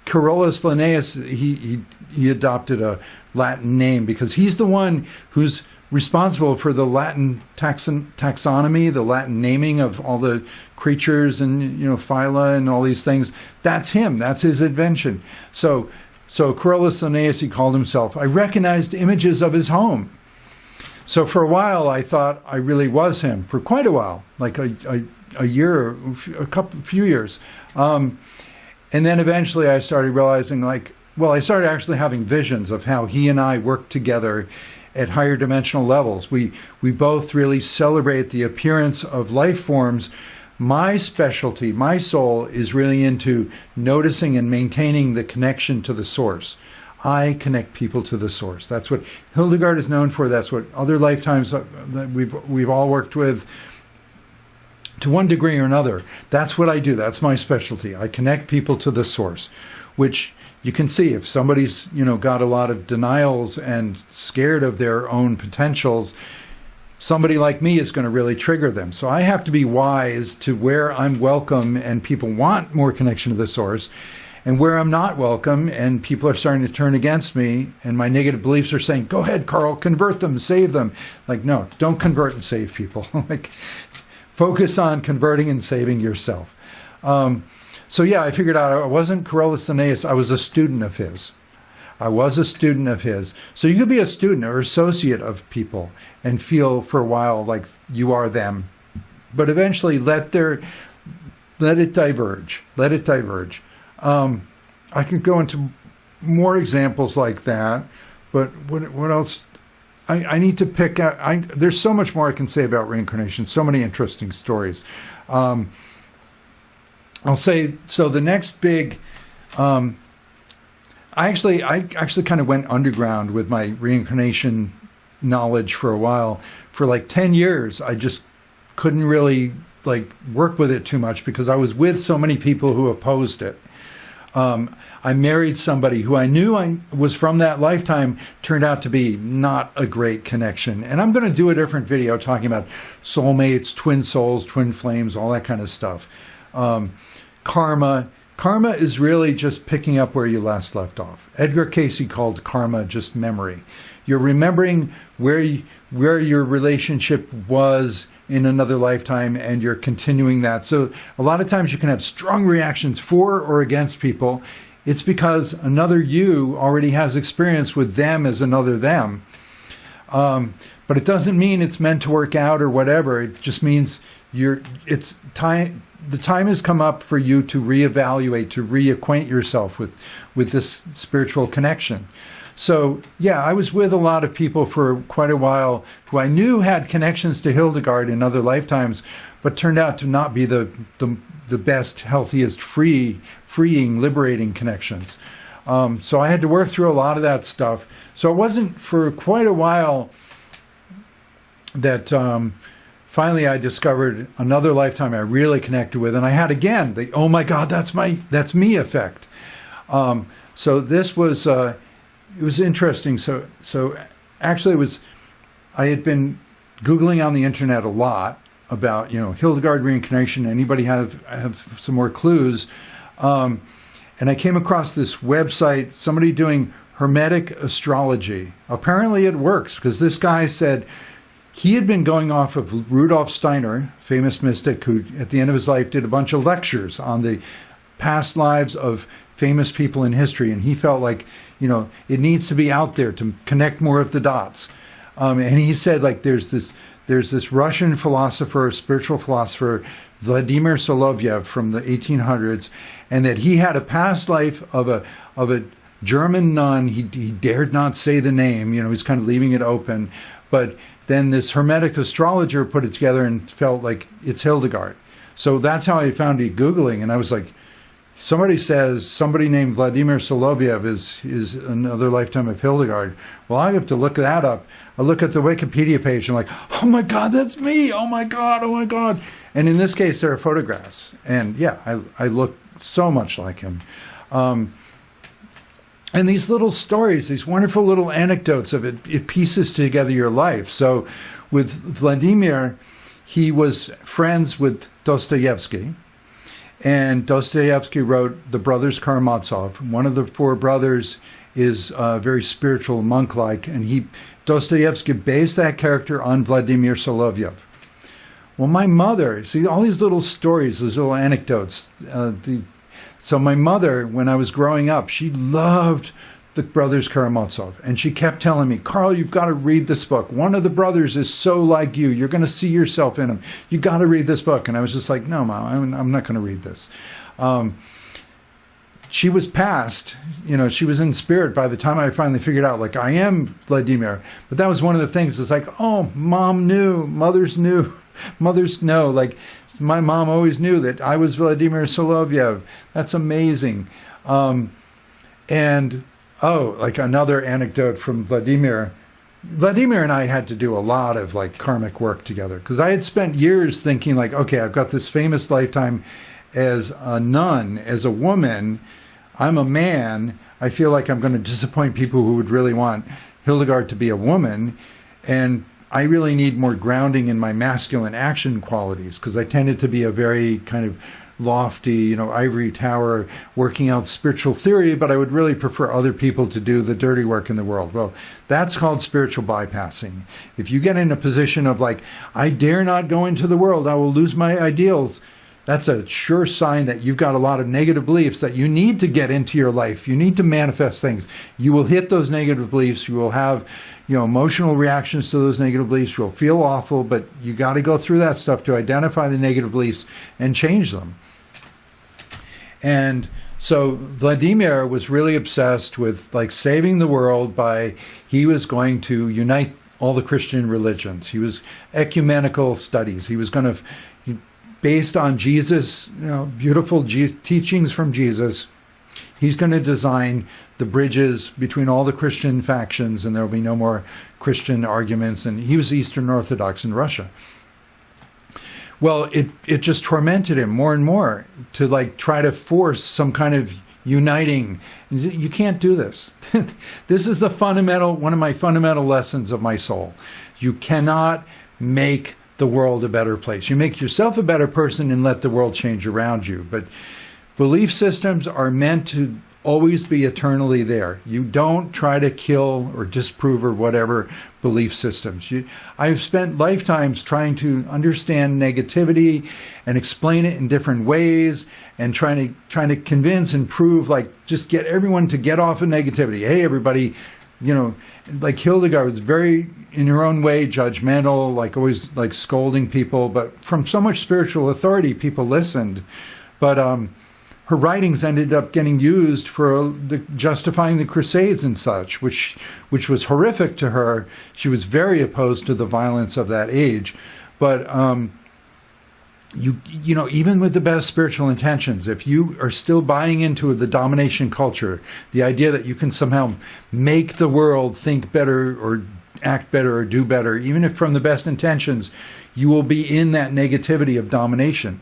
Carolus Linnaeus. He adopted a Latin name because he's the one who's responsible for the Latin taxonomy, the Latin naming of all the creatures and, phyla and all these things. That's him. That's his invention. So Carolus Linnaeus, he called himself. I recognized images of his home. So for a while, I thought I really was him, for quite a while, like a year, a few years. And then eventually I started realizing, I started actually having visions of how he and I worked together at higher dimensional levels. We both really celebrate the appearance of life forms. My specialty, my soul, is really into noticing and maintaining the connection to the source. I connect people to the source. That's what Hildegard is known for. That's what other lifetimes that we've all worked with to one degree or another. That's what I do. That's my specialty. I connect people to the source, which you can see if somebody's, got a lot of denials and scared of their own potentials, somebody like me is going to really trigger them. So I have to be wise to where I'm welcome and people want more connection to the source, and where I'm not welcome and people are starting to turn against me and my negative beliefs are saying, go ahead, Carl, convert them, save them. Like, no, don't convert and save people. Focus on converting and saving yourself. So yeah, I figured out I wasn't Carolus Linnaeus. I was a student of his. So you could be a student or associate of people and feel for a while like you are them. But eventually let it diverge. I could go into more examples like that, but what else? I need to pick out. There's so much more I can say about reincarnation, so many interesting stories. I'll say, so the next big, I actually kind of went underground with my reincarnation knowledge for a while. For like 10 years, I just couldn't really work with it too much because I was with so many people who opposed it. I married somebody who I knew I was from that lifetime, turned out to be not a great connection. And I'm going to do a different video talking about soulmates, twin souls, twin flames, all that kind of stuff. Karma is really just picking up where you last left off. Edgar Cayce called karma just memory. You're remembering where your relationship was in another lifetime and you're continuing that. So a lot of times you can have strong reactions for or against people. It's because another you already has experience with them as another them. But it doesn't mean it's meant to work out or whatever. It just means it's time. The time has come up for you to reevaluate, to reacquaint yourself with this spiritual connection. So, yeah, I was with a lot of people for quite a while who I knew had connections to Hildegard in other lifetimes, but turned out to not be the best, healthiest, freeing, liberating connections. So I had to work through a lot of that stuff. So it wasn't for quite a while that finally I discovered another lifetime I really connected with, and I had again the "oh my God, that's me" effect. So this was it was interesting. So actually I had been Googling on the internet a lot about Hildegard reincarnation. Anybody have some more clues? And I came across this website, somebody doing Hermetic astrology. Apparently it works, because this guy said he had been going off of Rudolf Steiner, famous mystic, who at the end of his life did a bunch of lectures on the past lives of famous people in history. And he felt like, it needs to be out there to connect more of the dots. And he said, like, there's this Russian philosopher, spiritual philosopher, Vladimir Soloviev from the 1800s, and that he had a past life of a German nun. He dared not say the name. He's kind of leaving it open. But then this Hermetic astrologer put it together and felt like it's Hildegard. So that's how I found it Googling, and I was like, somebody says somebody named Vladimir Soloviev is another lifetime of Hildegard. Well, I have to look that up. I look at the Wikipedia page and I'm like, oh my God, that's me. Oh my God. And in this case, there are photographs. And yeah, I look so much like him. And these little stories, these wonderful little anecdotes of it pieces together your life. So with Vladimir, he was friends with Dostoevsky. And Dostoevsky wrote The Brothers Karamazov. One of the four brothers is very spiritual, monk-like, and Dostoevsky based that character on Vladimir Soloviev. Well, my mother, see, all these little stories, these little anecdotes. So my mother, when I was growing up, she loved The Brothers Karamazov. And she kept telling me, Carl, you've got to read this book. One of the brothers is so like you. You're going to see yourself in him. You got to read this book. And I was just like, no, Mom, I'm not going to read this. She was past, she was in spirit by the time I finally figured out, like, I am Vladimir. But that was one of the things. It's like, oh, Mom knew, mothers knew, mothers know. Like, my mom always knew that I was Vladimir Soloviev. That's amazing. And like another anecdote from Vladimir. Vladimir and I had to do a lot of like karmic work together, because I had spent years thinking like, okay, I've got this famous lifetime as a nun, as a woman. I'm a man. I feel like I'm going to disappoint people who would really want Hildegard to be a woman. And I really need more grounding in my masculine action qualities, because I tended to be a very kind of lofty, ivory tower, working out spiritual theory, but I would really prefer other people to do the dirty work in the world. Well, that's called spiritual bypassing. If you get in a position of like, I dare not go into the world, I will lose my ideals, that's a sure sign that you've got a lot of negative beliefs that you need to get into your life. You need to manifest things. You will hit those negative beliefs. You will have, emotional reactions to those negative beliefs. You'll feel awful, but you got to go through that stuff to identify the negative beliefs and change them. And so Vladimir was really obsessed with like saving the world he was going to unite all the Christian religions. He was ecumenical studies. He was going to, based on Jesus, beautiful teachings from Jesus, he's going to design the bridges between all the Christian factions, and there will be no more Christian arguments. And he was Eastern Orthodox in Russia. Well, it just tormented him more and more to like try to force some kind of uniting. You can't do this. This is one of my fundamental lessons of my soul. You cannot make the world a better place. You make yourself a better person and let the world change around you. But belief systems are meant to always be eternally there. You don't try to kill or disprove or whatever belief systems. I've spent lifetimes trying to understand negativity and explain it in different ways, and trying to convince and prove, like, just get everyone to get off of negativity. Hey, everybody, like Hildegard was very, in her own way, judgmental, like always like scolding people. But from so much spiritual authority, people listened. But her writings ended up getting used for justifying the Crusades and such, which was horrific to her. She was very opposed to the violence of that age. But even with the best spiritual intentions, if you are still buying into the domination culture, the idea that you can somehow make the world think better or act better or do better, even if from the best intentions, you will be in that negativity of domination.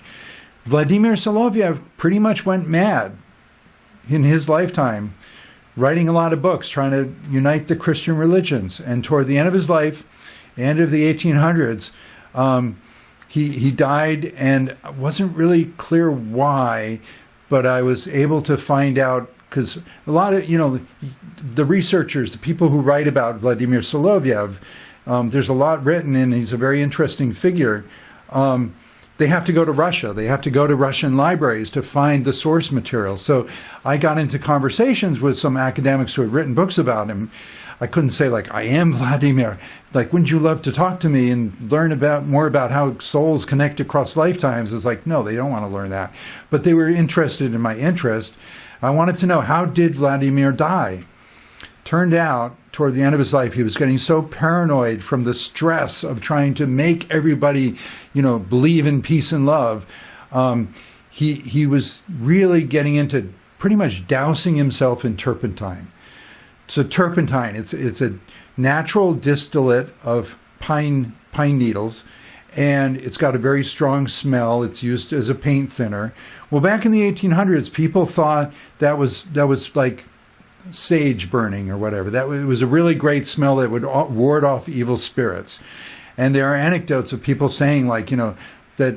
Vladimir Soloviev pretty much went mad in his lifetime, writing a lot of books, trying to unite the Christian religions. And toward the end of his life, end of the 1800s, he died, and it wasn't really clear why, but I was able to find out, because a lot of, the researchers, the people who write about Vladimir Soloviev, there's a lot written, and he's a very interesting figure. They have to go to Russia. They have to go to Russian libraries to find the source material. So I got into conversations with some academics who had written books about him. I couldn't say, like, I am Vladimir. Like, wouldn't you love to talk to me and learn more about how souls connect across lifetimes? It's like, no, they don't want to learn that. But they were interested in my interest. I wanted to know, how did Vladimir die? Turned out, toward the end of his life, he was getting so paranoid from the stress of trying to make everybody, believe in peace and love. He was really getting into pretty much dousing himself in turpentine. So turpentine, it's a natural distillate of pine needles, and it's got a very strong smell. It's used as a paint thinner. Well, back in the 1800s, people thought that was like sage burning or whatever. It was a really great smell that would ward off evil spirits. And there are anecdotes of people saying, like, that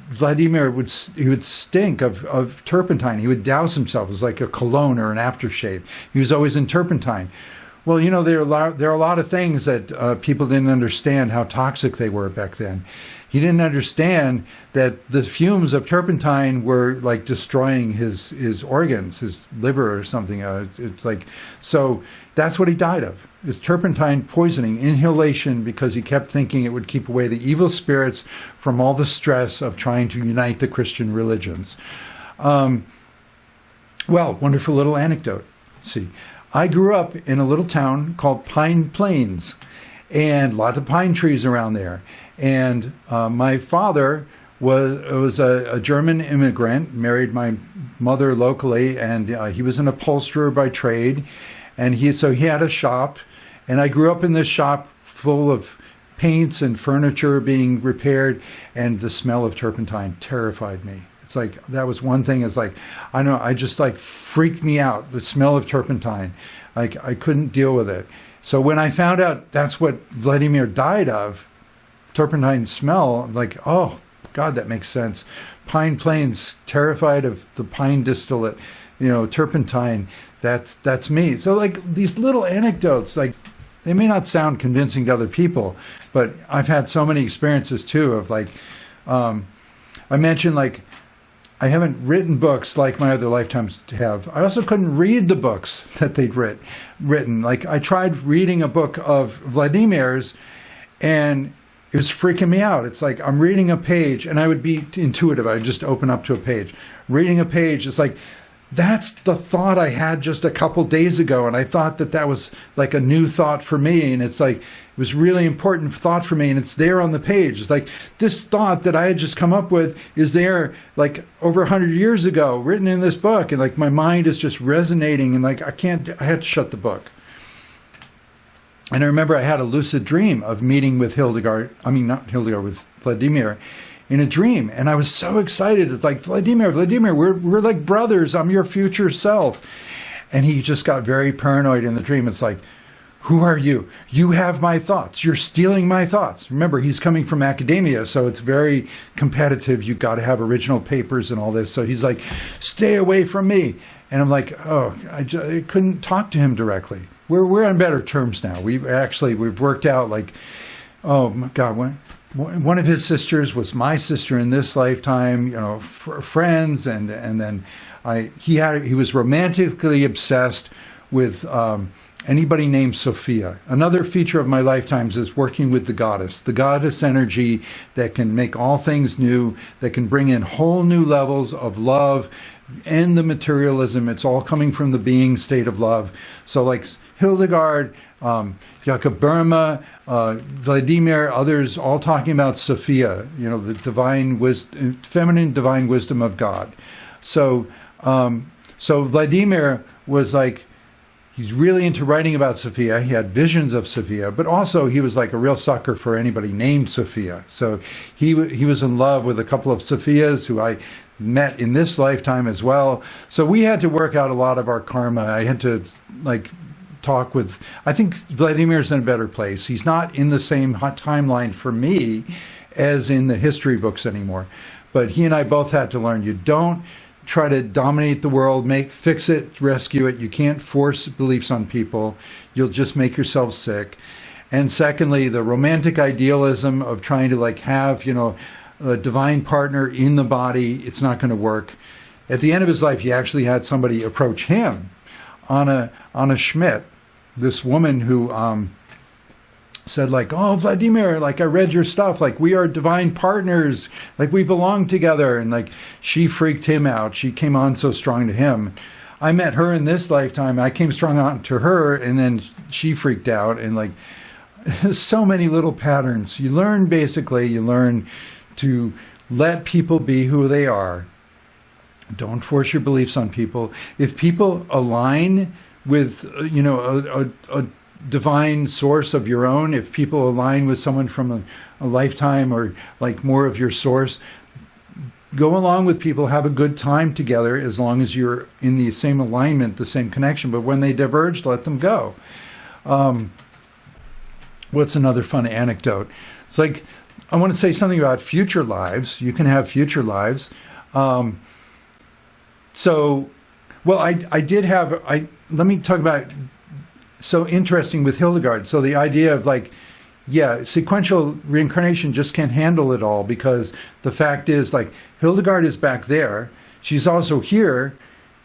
Vladimir would stink of turpentine. He would douse himself. It was like a cologne or an aftershave. He was always in turpentine. Well, there are a lot of things that people didn't understand how toxic they were back then. He didn't understand that the fumes of turpentine were like destroying his organs, his liver or something. It's like, so that's what he died of, is turpentine poisoning, inhalation, because he kept thinking it would keep away the evil spirits from all the stress of trying to unite the Christian religions. Well, wonderful little anecdote. See, I grew up in a little town called Pine Plains, and lots of pine trees around there. And my father was a German immigrant, married my mother locally, and he was an upholsterer by trade. And he had a shop, and I grew up in this shop full of paints and furniture being repaired, and the smell of turpentine terrified me. It's like, that was one thing, is like, I know, I just like freaked me out, the smell of turpentine. Like, I couldn't deal with it. So when I found out that's what Vladimir died of, turpentine smell, I'm like, oh, God, that makes sense. Pine Plains, terrified of the pine distillate, turpentine, that's me. So like these little anecdotes, like, they may not sound convincing to other people, but I've had so many experiences too of like, I mentioned, like, I haven't written books like my other lifetimes have. I also couldn't read the books that they'd written. Like, I tried reading a book of Vladimir's, and it was freaking me out. It's like, I'm reading a page, and I would be intuitive. I would just open up to a page. Reading a page, it's like, that's the thought I had just a couple days ago, and I thought that was like a new thought for me, and it's like, it was really important thought for me, and it's there on the page. It's like, this thought that I had just come up with is there like over 100 years ago, written in this book, and like my mind is just resonating, and like I had to shut the book. And I remember I had a lucid dream of meeting with with Vladimir in a dream. And I was so excited. It's like, Vladimir, we're like brothers. I'm your future self. And he just got very paranoid in the dream. It's like, who are you? You have my thoughts. You're stealing my thoughts. Remember, he's coming from academia, so it's very competitive. You've got to have original papers and all this. So he's like, stay away from me. And I'm like, oh, I couldn't talk to him directly. We're on better terms now. We've worked out, like, oh my God, one of his sisters was my sister in this lifetime, friends, and then he was romantically obsessed with anybody named Sophia. Another feature of my lifetimes is working with the goddess energy that can make all things new, that can bring in whole new levels of love and the materialism. It's all coming from the being state of love. So like Hildegard, Jakob Boehme, Vladimir, others, all talking about Sophia, the divine wisdom, feminine divine wisdom of God. So, so Vladimir was like, he's really into writing about Sophia. He had visions of Sophia, but also he was like a real sucker for anybody named Sophia. So he was in love with a couple of Sophias who I met in this lifetime as well. So we had to work out a lot of our karma. I had to talk with, I think Vladimir's in a better place. He's not in the same timeline for me as in the history books anymore. But he and I both had to learn, you don't try to dominate the world, fix it, rescue it. You can't force beliefs on people. You'll just make yourself sick. And secondly, the romantic idealism of trying to have, a divine partner in the body, it's not going to work. At the end of his life, he actually had somebody approach him, Anna Schmidt, this woman who said oh, Vladimir, I read your stuff, we are divine partners, we belong together. And she freaked him out. She came on so strong to him. I met her in this lifetime. I came strong on to her, and then she freaked out. And so many little patterns. You learn to let people be who they are. Don't force your beliefs on people. If people align with, a divine source of your own, if people align with someone from a lifetime or more of your source, go along with people, have a good time together as long as you're in the same alignment, the same connection. But when they diverge, let them go. What's another fun anecdote? It's I want to say something about future lives. You can have future lives. I let me talk about, so interesting with Hildegard. So the idea of sequential reincarnation just can't handle it all, because the fact is Hildegard is back there. She's also here.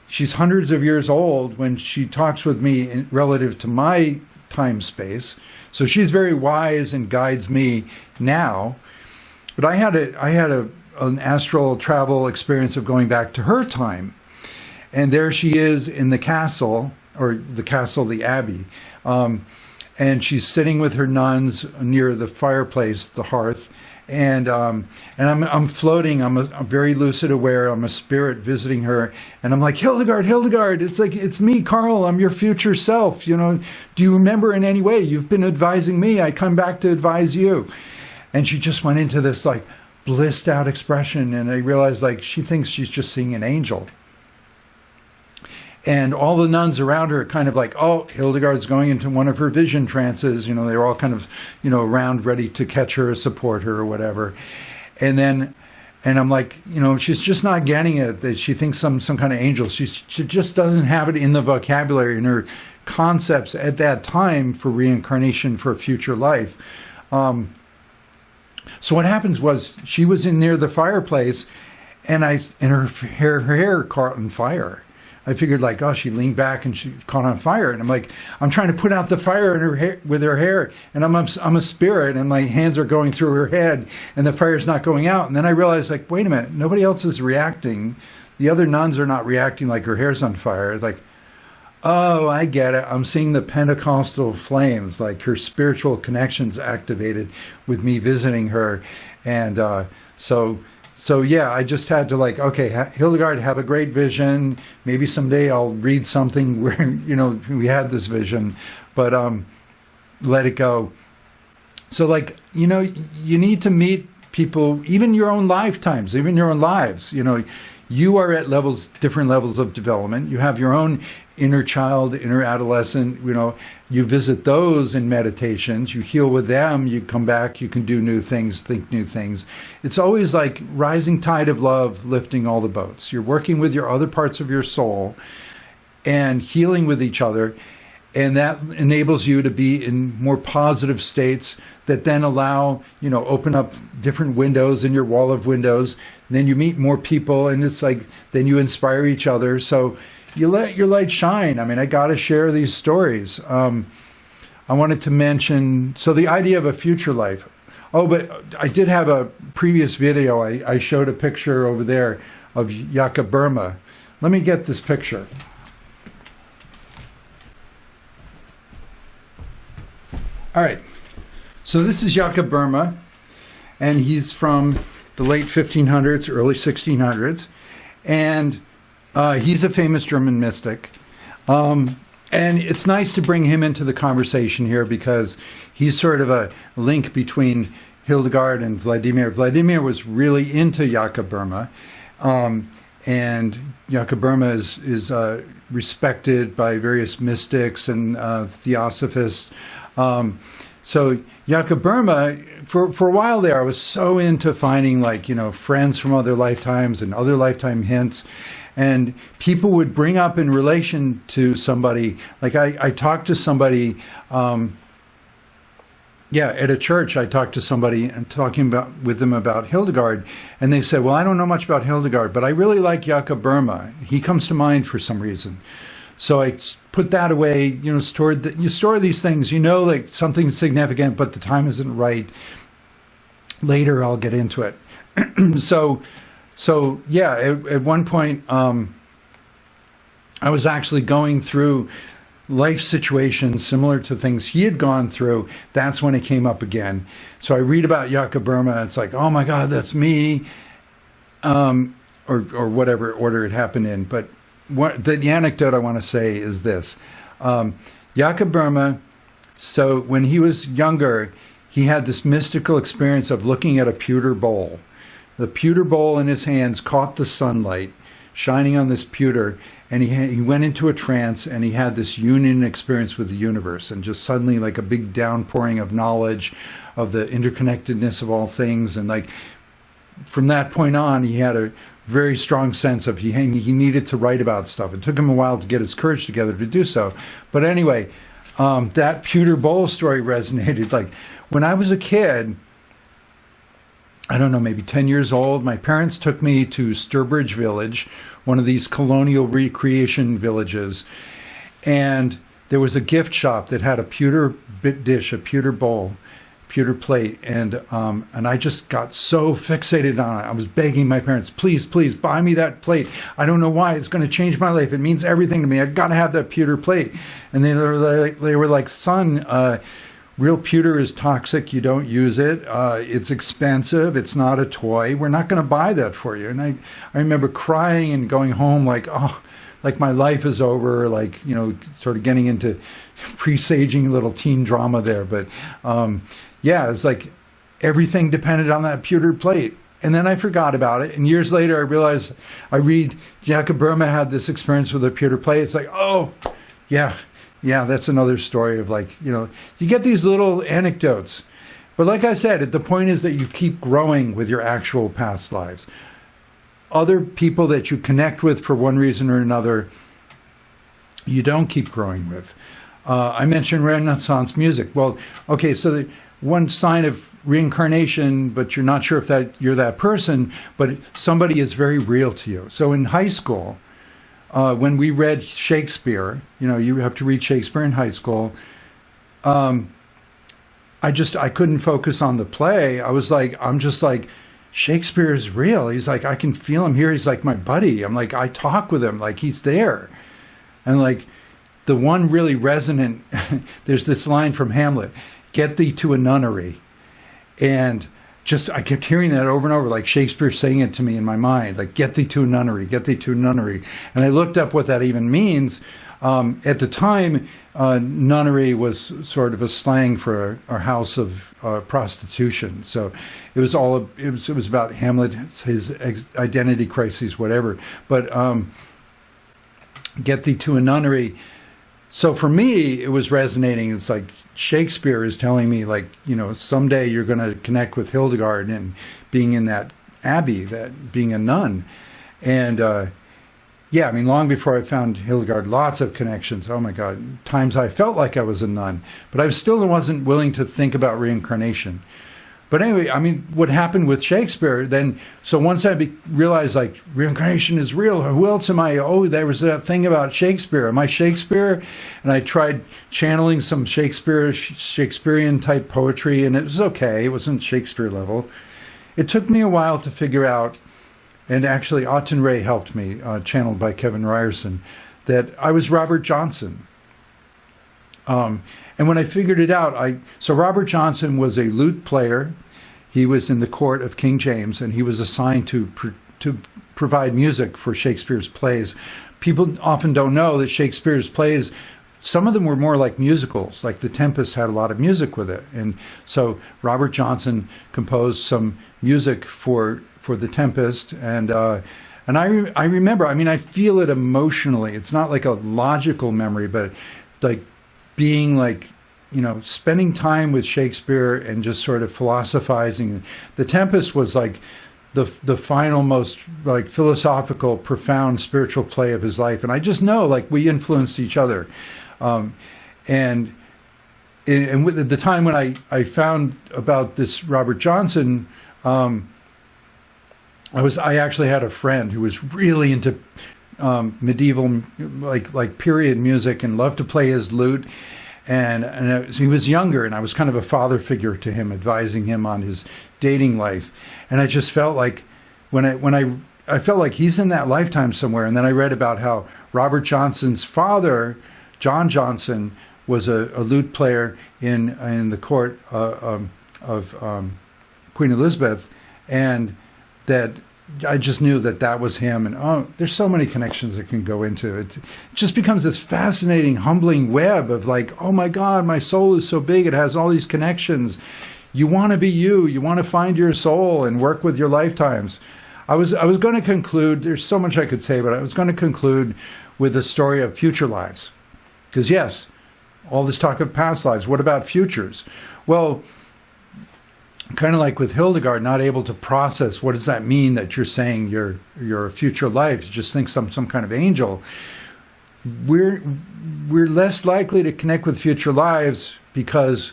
She's hundreds of years old when she talks with me relative to my time space. So she's very wise and guides me now. But I had an astral travel experience of going back to her time. And there she is in the castle, the abbey. And she's sitting with her nuns near the fireplace, the hearth. And I'm floating. I'm very lucid aware. I'm a spirit visiting her, and I'm like, Hildegard. It's me, Carl. I'm your future self. Do you remember in any way? You've been advising me. I come back to advise you. And she just went into this blissed out expression, and I realized she thinks she's just seeing an angel. And all the nuns around her kind of oh, Hildegard's going into one of her vision trances. They're all kind of, around ready to catch her or support her or whatever. And I'm she's just not getting it, that she thinks some kind of angel. She just doesn't have it in the vocabulary, in her concepts at that time for reincarnation, for a future life. So what happens was, she was in near the fireplace, and her hair caught on fire. I figured she leaned back and she caught on fire, and I'm trying to put out the fire in her hair, with her hair, and I'm a spirit, and my hands are going through her head, and the fire's not going out. And then I realized wait a minute, nobody else is reacting. The other nuns are not reacting, her hair's on fire. Oh, I get it. I'm seeing the Pentecostal flames, her spiritual connections activated with me visiting her, and So yeah, I just had to okay, Hildegard, have a great vision. Maybe someday I'll read something where, we had this vision, but let it go. So you need to meet people, even your own lifetimes, even your own lives. You are at different levels of development. You have your own inner child, inner adolescent, you visit those in meditations, you heal with them, you come back, you can do new things, think new things. It's always rising tide of love, lifting all the boats. You're working with your other parts of your soul and healing with each other. And that enables you to be in more positive states that then allow, open up different windows in your wall of windows. And then you meet more people, and it's then you inspire each other. So you let your light shine. I mean, I got to share these stories. I wanted to mention, so the idea of a future life. Oh, but I did have a previous video. I showed a picture over there of Jakob Boehme. Let me get this picture. All right. So this is Jakob Boehme, and he's from the late 1500s, early 1600s. And he's a famous German mystic. And it's nice to bring him into the conversation here because he's sort of a link between Hildegard and Vladimir. Vladimir was really into Jakob Boehme. And Jakob Boehme is respected by various mystics and theosophists. So Jakob Boehme, for a while there, I was so into finding friends from other lifetimes and other lifetime hints. And people would bring up in relation to somebody, like I talked to somebody, at a church, I talked to somebody and talking with them about Hildegard. And they said, well, I don't know much about Hildegard, but I really like Jakob Boehme. He comes to mind for some reason. So I put that away, you store these things, like something's significant, but the time isn't right. Later, I'll get into it. So yeah, at one point, I was actually going through life situations similar to things he had gone through. That's when it came up again. So I read about Jakob Boehme. It's like, oh my God, that's me, or whatever order it happened in. But the anecdote I want to say is this: Jakob Boehme. So when he was younger, he had this mystical experience of looking at a pewter bowl. The pewter bowl in his hands caught the sunlight shining on this pewter, and he went into a trance, and he had this union experience with the universe, and just suddenly like a big downpouring of knowledge of the interconnectedness of all things. And from that point on, he had a very strong sense of he needed to write about stuff. It took him a while to get his courage together to do so. But anyway, that pewter bowl story resonated. Like when I was a kid, I don't know, maybe 10 years old, my parents took me to Sturbridge Village, one of these colonial recreation villages. And there was a gift shop that had a pewter dish, a pewter bowl, pewter plate. And I just got so fixated on it. I was begging my parents, please, please buy me that plate. I don't know why. It's going to change my life. It means everything to me. I got to have that pewter plate. And they were like, son, real pewter is toxic. You don't use it. It's expensive. It's not a toy. We're not going to buy that for you. And I remember crying and going home like my life is over, sort of getting into presaging a little teen drama there. But it's like everything depended on that pewter plate. And then I forgot about it. And years later, I realized I read Jakob Boehme had this experience with a pewter plate. It's like, oh, yeah. Yeah, that's another story of you get these little anecdotes. But like I said, the point is that you keep growing with your actual past lives. Other people that you connect with for one reason or another, you don't keep growing with. I mentioned Renaissance music. Well, okay, so the one sign of reincarnation, but you're not sure if you're that person, but somebody is very real to you. So in high school, when we read Shakespeare, you have to read Shakespeare in high school. I couldn't focus on the play. I'm just like, Shakespeare is real. He's like, I can feel him here. He's like my buddy. I'm like, I talk with him like he's there. And the one really resonant, there's this line from Hamlet, get thee to a nunnery. And I kept hearing that over and over, like Shakespeare saying it to me in my mind, like, get thee to a nunnery, get thee to a nunnery. And I looked up what that even means. At the time, nunnery was sort of a slang for a house of prostitution. So it was about Hamlet, his identity crises, whatever. But get thee to a nunnery. So for me, it was resonating. It's like Shakespeare is telling me, someday you're going to connect with Hildegard and being in that abbey, that being a nun. And long before I found Hildegard, lots of connections. Oh my God, times I felt like I was a nun, but I still wasn't willing to think about reincarnation. But anyway, I mean, what happened with Shakespeare then, so once I realized like reincarnation is real, who else am I? Oh, there was that thing about Shakespeare. Am I Shakespeare? And I tried channeling some Shakespearean type poetry, and it was okay. It wasn't Shakespeare level. It took me a while to figure out, and actually Autumn Ray helped me, channeled by Kevin Ryerson, that I was Robert Johnson. And when I figured it out, so Robert Johnson was a lute player. He was in the court of King James, and he was assigned to provide music for Shakespeare's plays. People often don't know that Shakespeare's plays, some of them were more like musicals, like The Tempest had a lot of music with it. And so Robert Johnson composed some music for The Tempest, and I remember, I mean, I feel it emotionally. It's not like a logical memory, but like being like, you know, spending time with Shakespeare and just sort of philosophizing. The Tempest was like the final, most like philosophical, profound spiritual play of his life. And I just know like we influenced each other. And with the time when I found about this Robert Johnson, I actually had a friend who was really into medieval, like period music, and loved to play his lute. And he was younger, and I was kind of a father figure to him, advising him on his dating life. And I just felt like I felt like he's in that lifetime somewhere. And then I read about how Robert Johnson's father, John Johnson, was a lute player in the court of Queen Elizabeth, and that I just knew that was him. And there's so many connections that can go into it. It just becomes this fascinating, humbling web of like, oh my God, my soul is so big. It has all these connections. You want to be you. You want to find your soul and work with your lifetimes. I was going to conclude, there's so much I could say, but I was going to conclude with a story of future lives. Because yes, all this talk of past lives, what about futures? Well, kind of like with Hildegard, not able to process what does that mean that you're saying your future life, you just think some kind of angel. We're less likely to connect with future lives because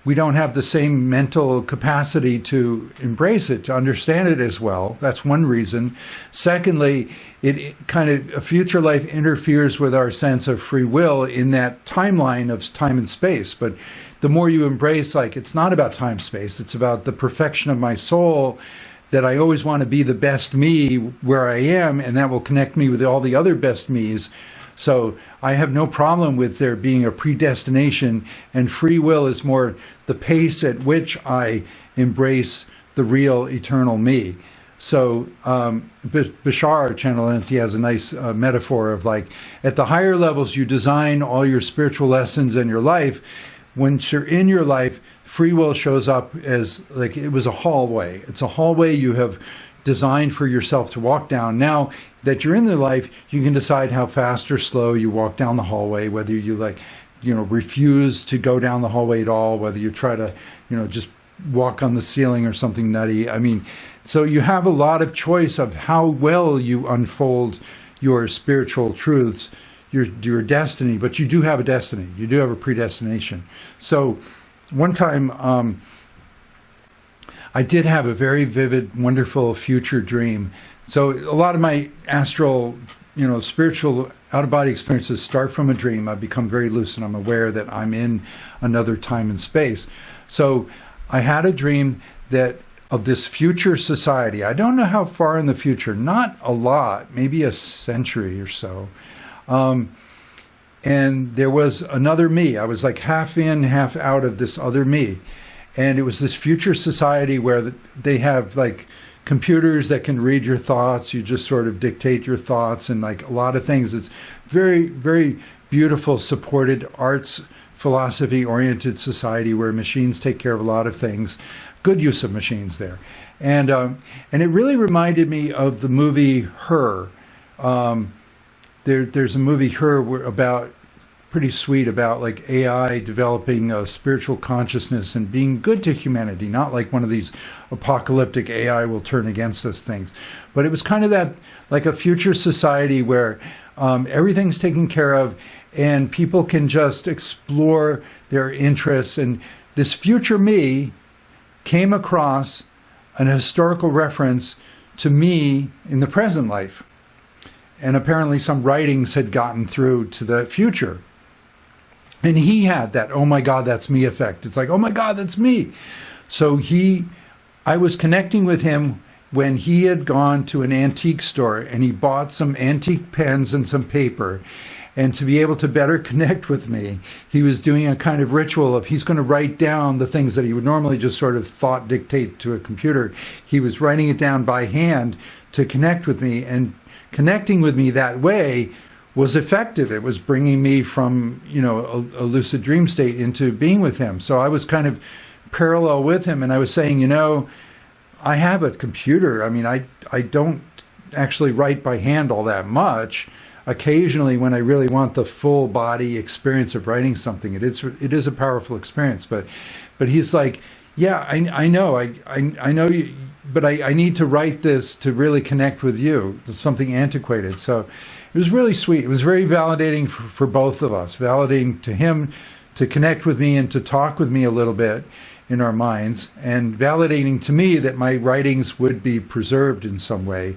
we don't have the same mental capacity to embrace it, to understand it as well. That's one reason. Secondly, it kind of, a future life interferes with our sense of free will in that timeline of time and space. But the more you embrace, like, it's not about time space, it's about the perfection of my soul, that I always want to be the best me where I am, and that will connect me with all the other best me's. So I have no problem with there being a predestination, and free will is more the pace at which I embrace the real eternal me. So Bashar, Channel Entity, has a nice metaphor of like, at the higher levels, you design all your spiritual lessons in your life. Once you're in your life, free will shows up as like it was a hallway. It's a hallway you have designed for yourself to walk down. Now that you're in the life, you can decide how fast or slow you walk down the hallway, whether you refuse to go down the hallway at all, whether you try to, just walk on the ceiling or something nutty. I mean, so you have a lot of choice of how well you unfold your spiritual truths, your destiny, but you do have a destiny. You do have a predestination. So one time, I did have a very vivid, wonderful future dream. So a lot of my astral, spiritual out-of-body experiences start from a dream. I've become very lucid. I'm aware that I'm in another time and space. So I had a dream that of this future society. I don't know how far in the future, not a lot, maybe a century or so. And there was another me. I was like half in, half out of this other me. And it was this future society where they have like computers that can read your thoughts. You just sort of dictate your thoughts and like a lot of things. It's very, very beautiful, supported arts, philosophy-oriented society where machines take care of a lot of things. Good use of machines there. And it really reminded me of the movie Her. There's a movie Her about pretty sweet about like AI developing a spiritual consciousness and being good to humanity, not like one of these apocalyptic AI will turn against us things. But it was kind of that like a future society where everything's taken care of and people can just explore their interests. And this future me came across an historical reference to me in the present life. And apparently some writings had gotten through to the future. And he had that, oh my God, that's me effect. It's like, oh my God, that's me. So I was connecting with him when he had gone to an antique store and he bought some antique pens and some paper. And to be able to better connect with me, he was doing a kind of ritual of he's going to write down the things that he would normally just sort of thought dictate to a computer. He was writing it down by hand to connect with me, and connecting with me that way was effective. It was bringing me from, a lucid dream state into being with him. So I was kind of parallel with him, and I was saying, I have a computer. I mean, I don't actually write by hand all that much. Occasionally, when I really want the full body experience of writing something, it is a powerful experience. But he's like, yeah, I know you, but I need to write this to really connect with you. It's something antiquated. So it was really sweet. It was very validating for both of us, validating to him to connect with me and to talk with me a little bit in our minds, and validating to me that my writings would be preserved in some way,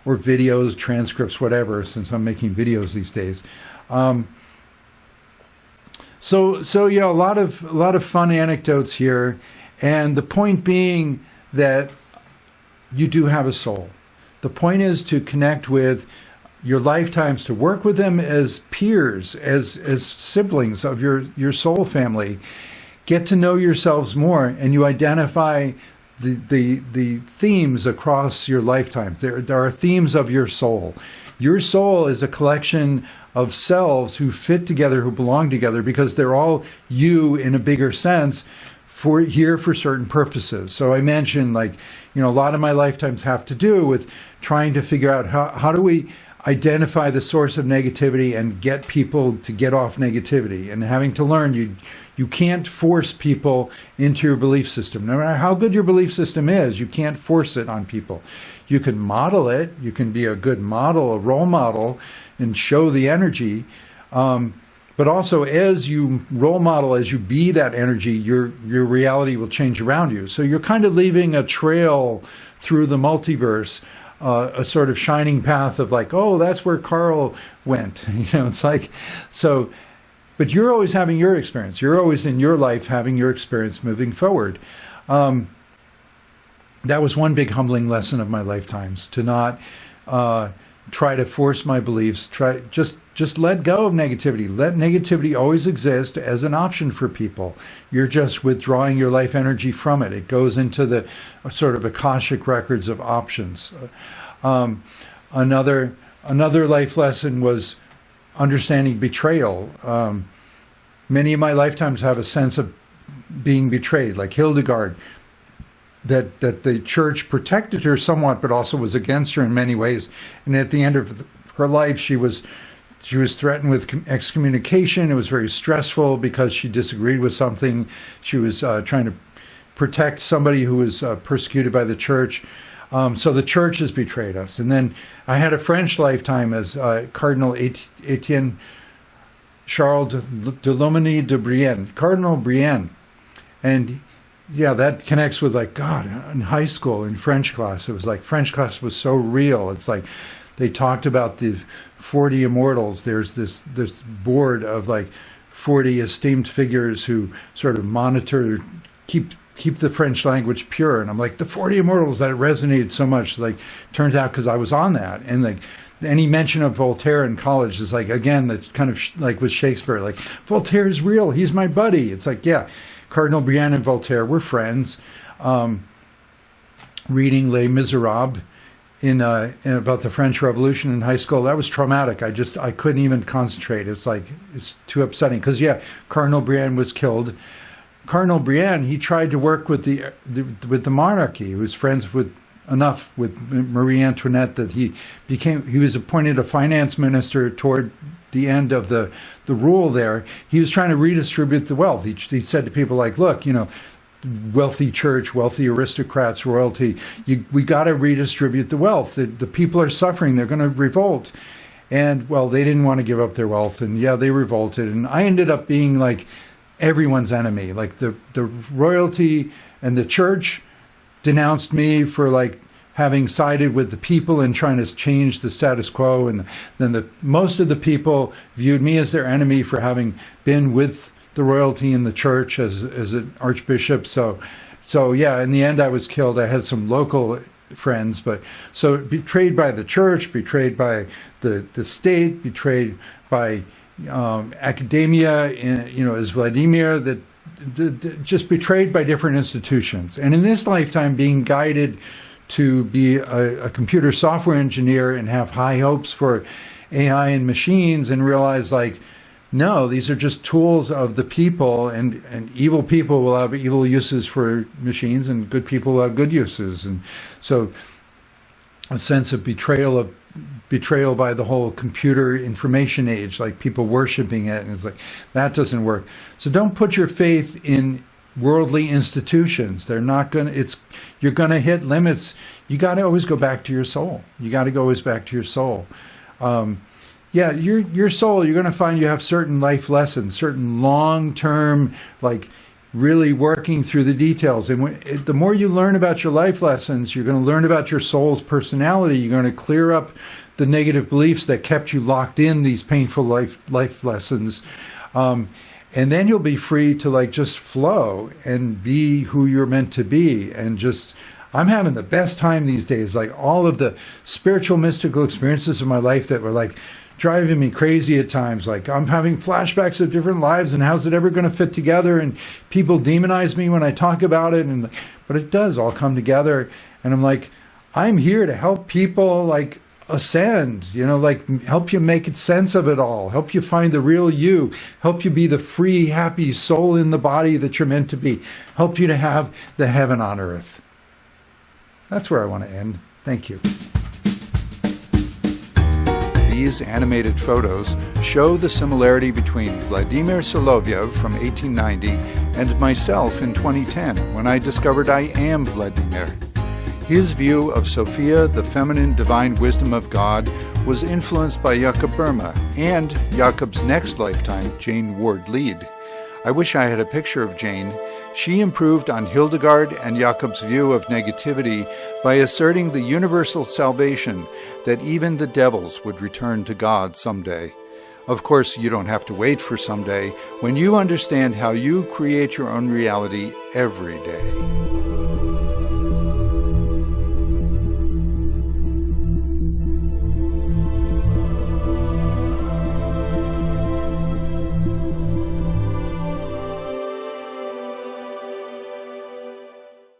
or videos, transcripts, whatever, since I'm making videos these days. So yeah, a lot of fun anecdotes here, and the point being that you do have a soul. The point is to connect with your lifetimes, to work with them as peers, as siblings of your soul family. Get to know yourselves more, and you identify the themes across your lifetimes. There are themes of your soul. Your soul is a collection of selves who fit together, who belong together, because they're all you in a bigger sense, here for certain purposes. So I mentioned, a lot of my lifetimes have to do with trying to figure out how do we identify the source of negativity and get people to get off negativity, and having to learn you can't force people into your belief system. No matter how good your belief system is, you can't force it on people. You can model it. You can be a good model, a role model, and show the energy. But also, as you role model, as you be that energy, your reality will change around you. So you're kind of leaving a trail through the multiverse, a sort of shining path of oh, that's where Carl went. It's like, so, but you're always having your experience. You're always in your life having your experience moving forward. That was one big humbling lesson of my lifetimes, to not try to force my beliefs. Just let go of negativity. Let negativity always exist as an option for people. You're just withdrawing your life energy from it. It goes into the sort of Akashic records of options. Another life lesson was understanding betrayal. Many of my lifetimes have a sense of being betrayed, like Hildegard, that the church protected her somewhat, but also was against her in many ways. And at the end of her life, she was threatened with excommunication. It was very stressful because she disagreed with something. She was trying to protect somebody who was persecuted by the church. So the church has betrayed us. And then I had a French lifetime as Cardinal Etienne Charles de Lomenie de Brienne, Cardinal Brienne. And yeah, that connects with God, in high school, in French class, it was French class was so real. It's they talked about the 40 immortals. There's this board of 40 esteemed figures who sort of monitor, keep the French language pure. And I'm the 40 immortals, that resonated so much. Turns out because I was on that. And any mention of Voltaire in college is again, that's kind of with Shakespeare, Voltaire is real. He's my buddy. It's yeah, Cardinal Brienne and Voltaire were friends. Reading Les Miserables in about the French Revolution in high school, that was traumatic. I couldn't even concentrate. It's it's too upsetting because Cardinal Brienne was killed. Cardinal Brienne, he tried to work with the monarchy. He was friends with Marie Antoinette that he was appointed a finance minister toward the end of the rule there. He was trying to redistribute the wealth. He said to people look, wealthy church, wealthy aristocrats, royalty, we got to redistribute the wealth. The people are suffering. They're going to revolt. And, well, they didn't want to give up their wealth. And, yeah, they revolted. And I ended up being everyone's enemy. Like the royalty and the church denounced me for like having sided with the people and trying to change the status quo, and then most of the people viewed me as their enemy for having been with the royalty in the church as an archbishop. So yeah, in the end I was killed. I had some local friends, but so betrayed by the church, betrayed by the state, betrayed by academia, as Vladimir, just betrayed by different institutions. And in this lifetime, being guided to be a computer software engineer and have high hopes for AI and machines, and realize like, no, these are just tools of the people, and evil people will have evil uses for machines, and good people will have good uses. And so a sense of betrayal by the whole computer information age, like people worshiping it, and it's like, that doesn't work. So don't put your faith in worldly institutions. They're not going to, you're going to hit limits. You got to always go back to your soul. You got to go always back to your soul. Yeah, your soul, you're going to find you have certain life lessons, certain long-term, like really working through the details. And the more you learn about your life lessons, you're going to learn about your soul's personality. You're going to clear up the negative beliefs that kept you locked in these painful life lessons. And then you'll be free to like just flow and be who you're meant to be. And just, I'm having the best time these days. Like all of the spiritual, mystical experiences of my life that were like driving me crazy at times. Like I'm having flashbacks of different lives, and how's it ever going to fit together? And people demonize me when I talk about it, but it does all come together. And I'm like, I'm here to help people like ascend, like help you make sense of it all, help you find the real you, help you be the free, happy soul in the body that you're meant to be, help you to have the heaven on earth. That's where I want to end. Thank you. These animated photos show the similarity between Vladimir Soloviev from 1890 and myself in 2010, when I discovered I am Vladimir. His view of Sophia, the feminine divine wisdom of God, was influenced by Jakob Boehme and Jakob's next lifetime, Jane Ward-Lead. I wish I had a picture of Jane. She improved on Hildegard and Jakob's view of negativity by asserting the universal salvation that even the devils would return to God someday. Of course, you don't have to wait for someday when you understand how you create your own reality every day.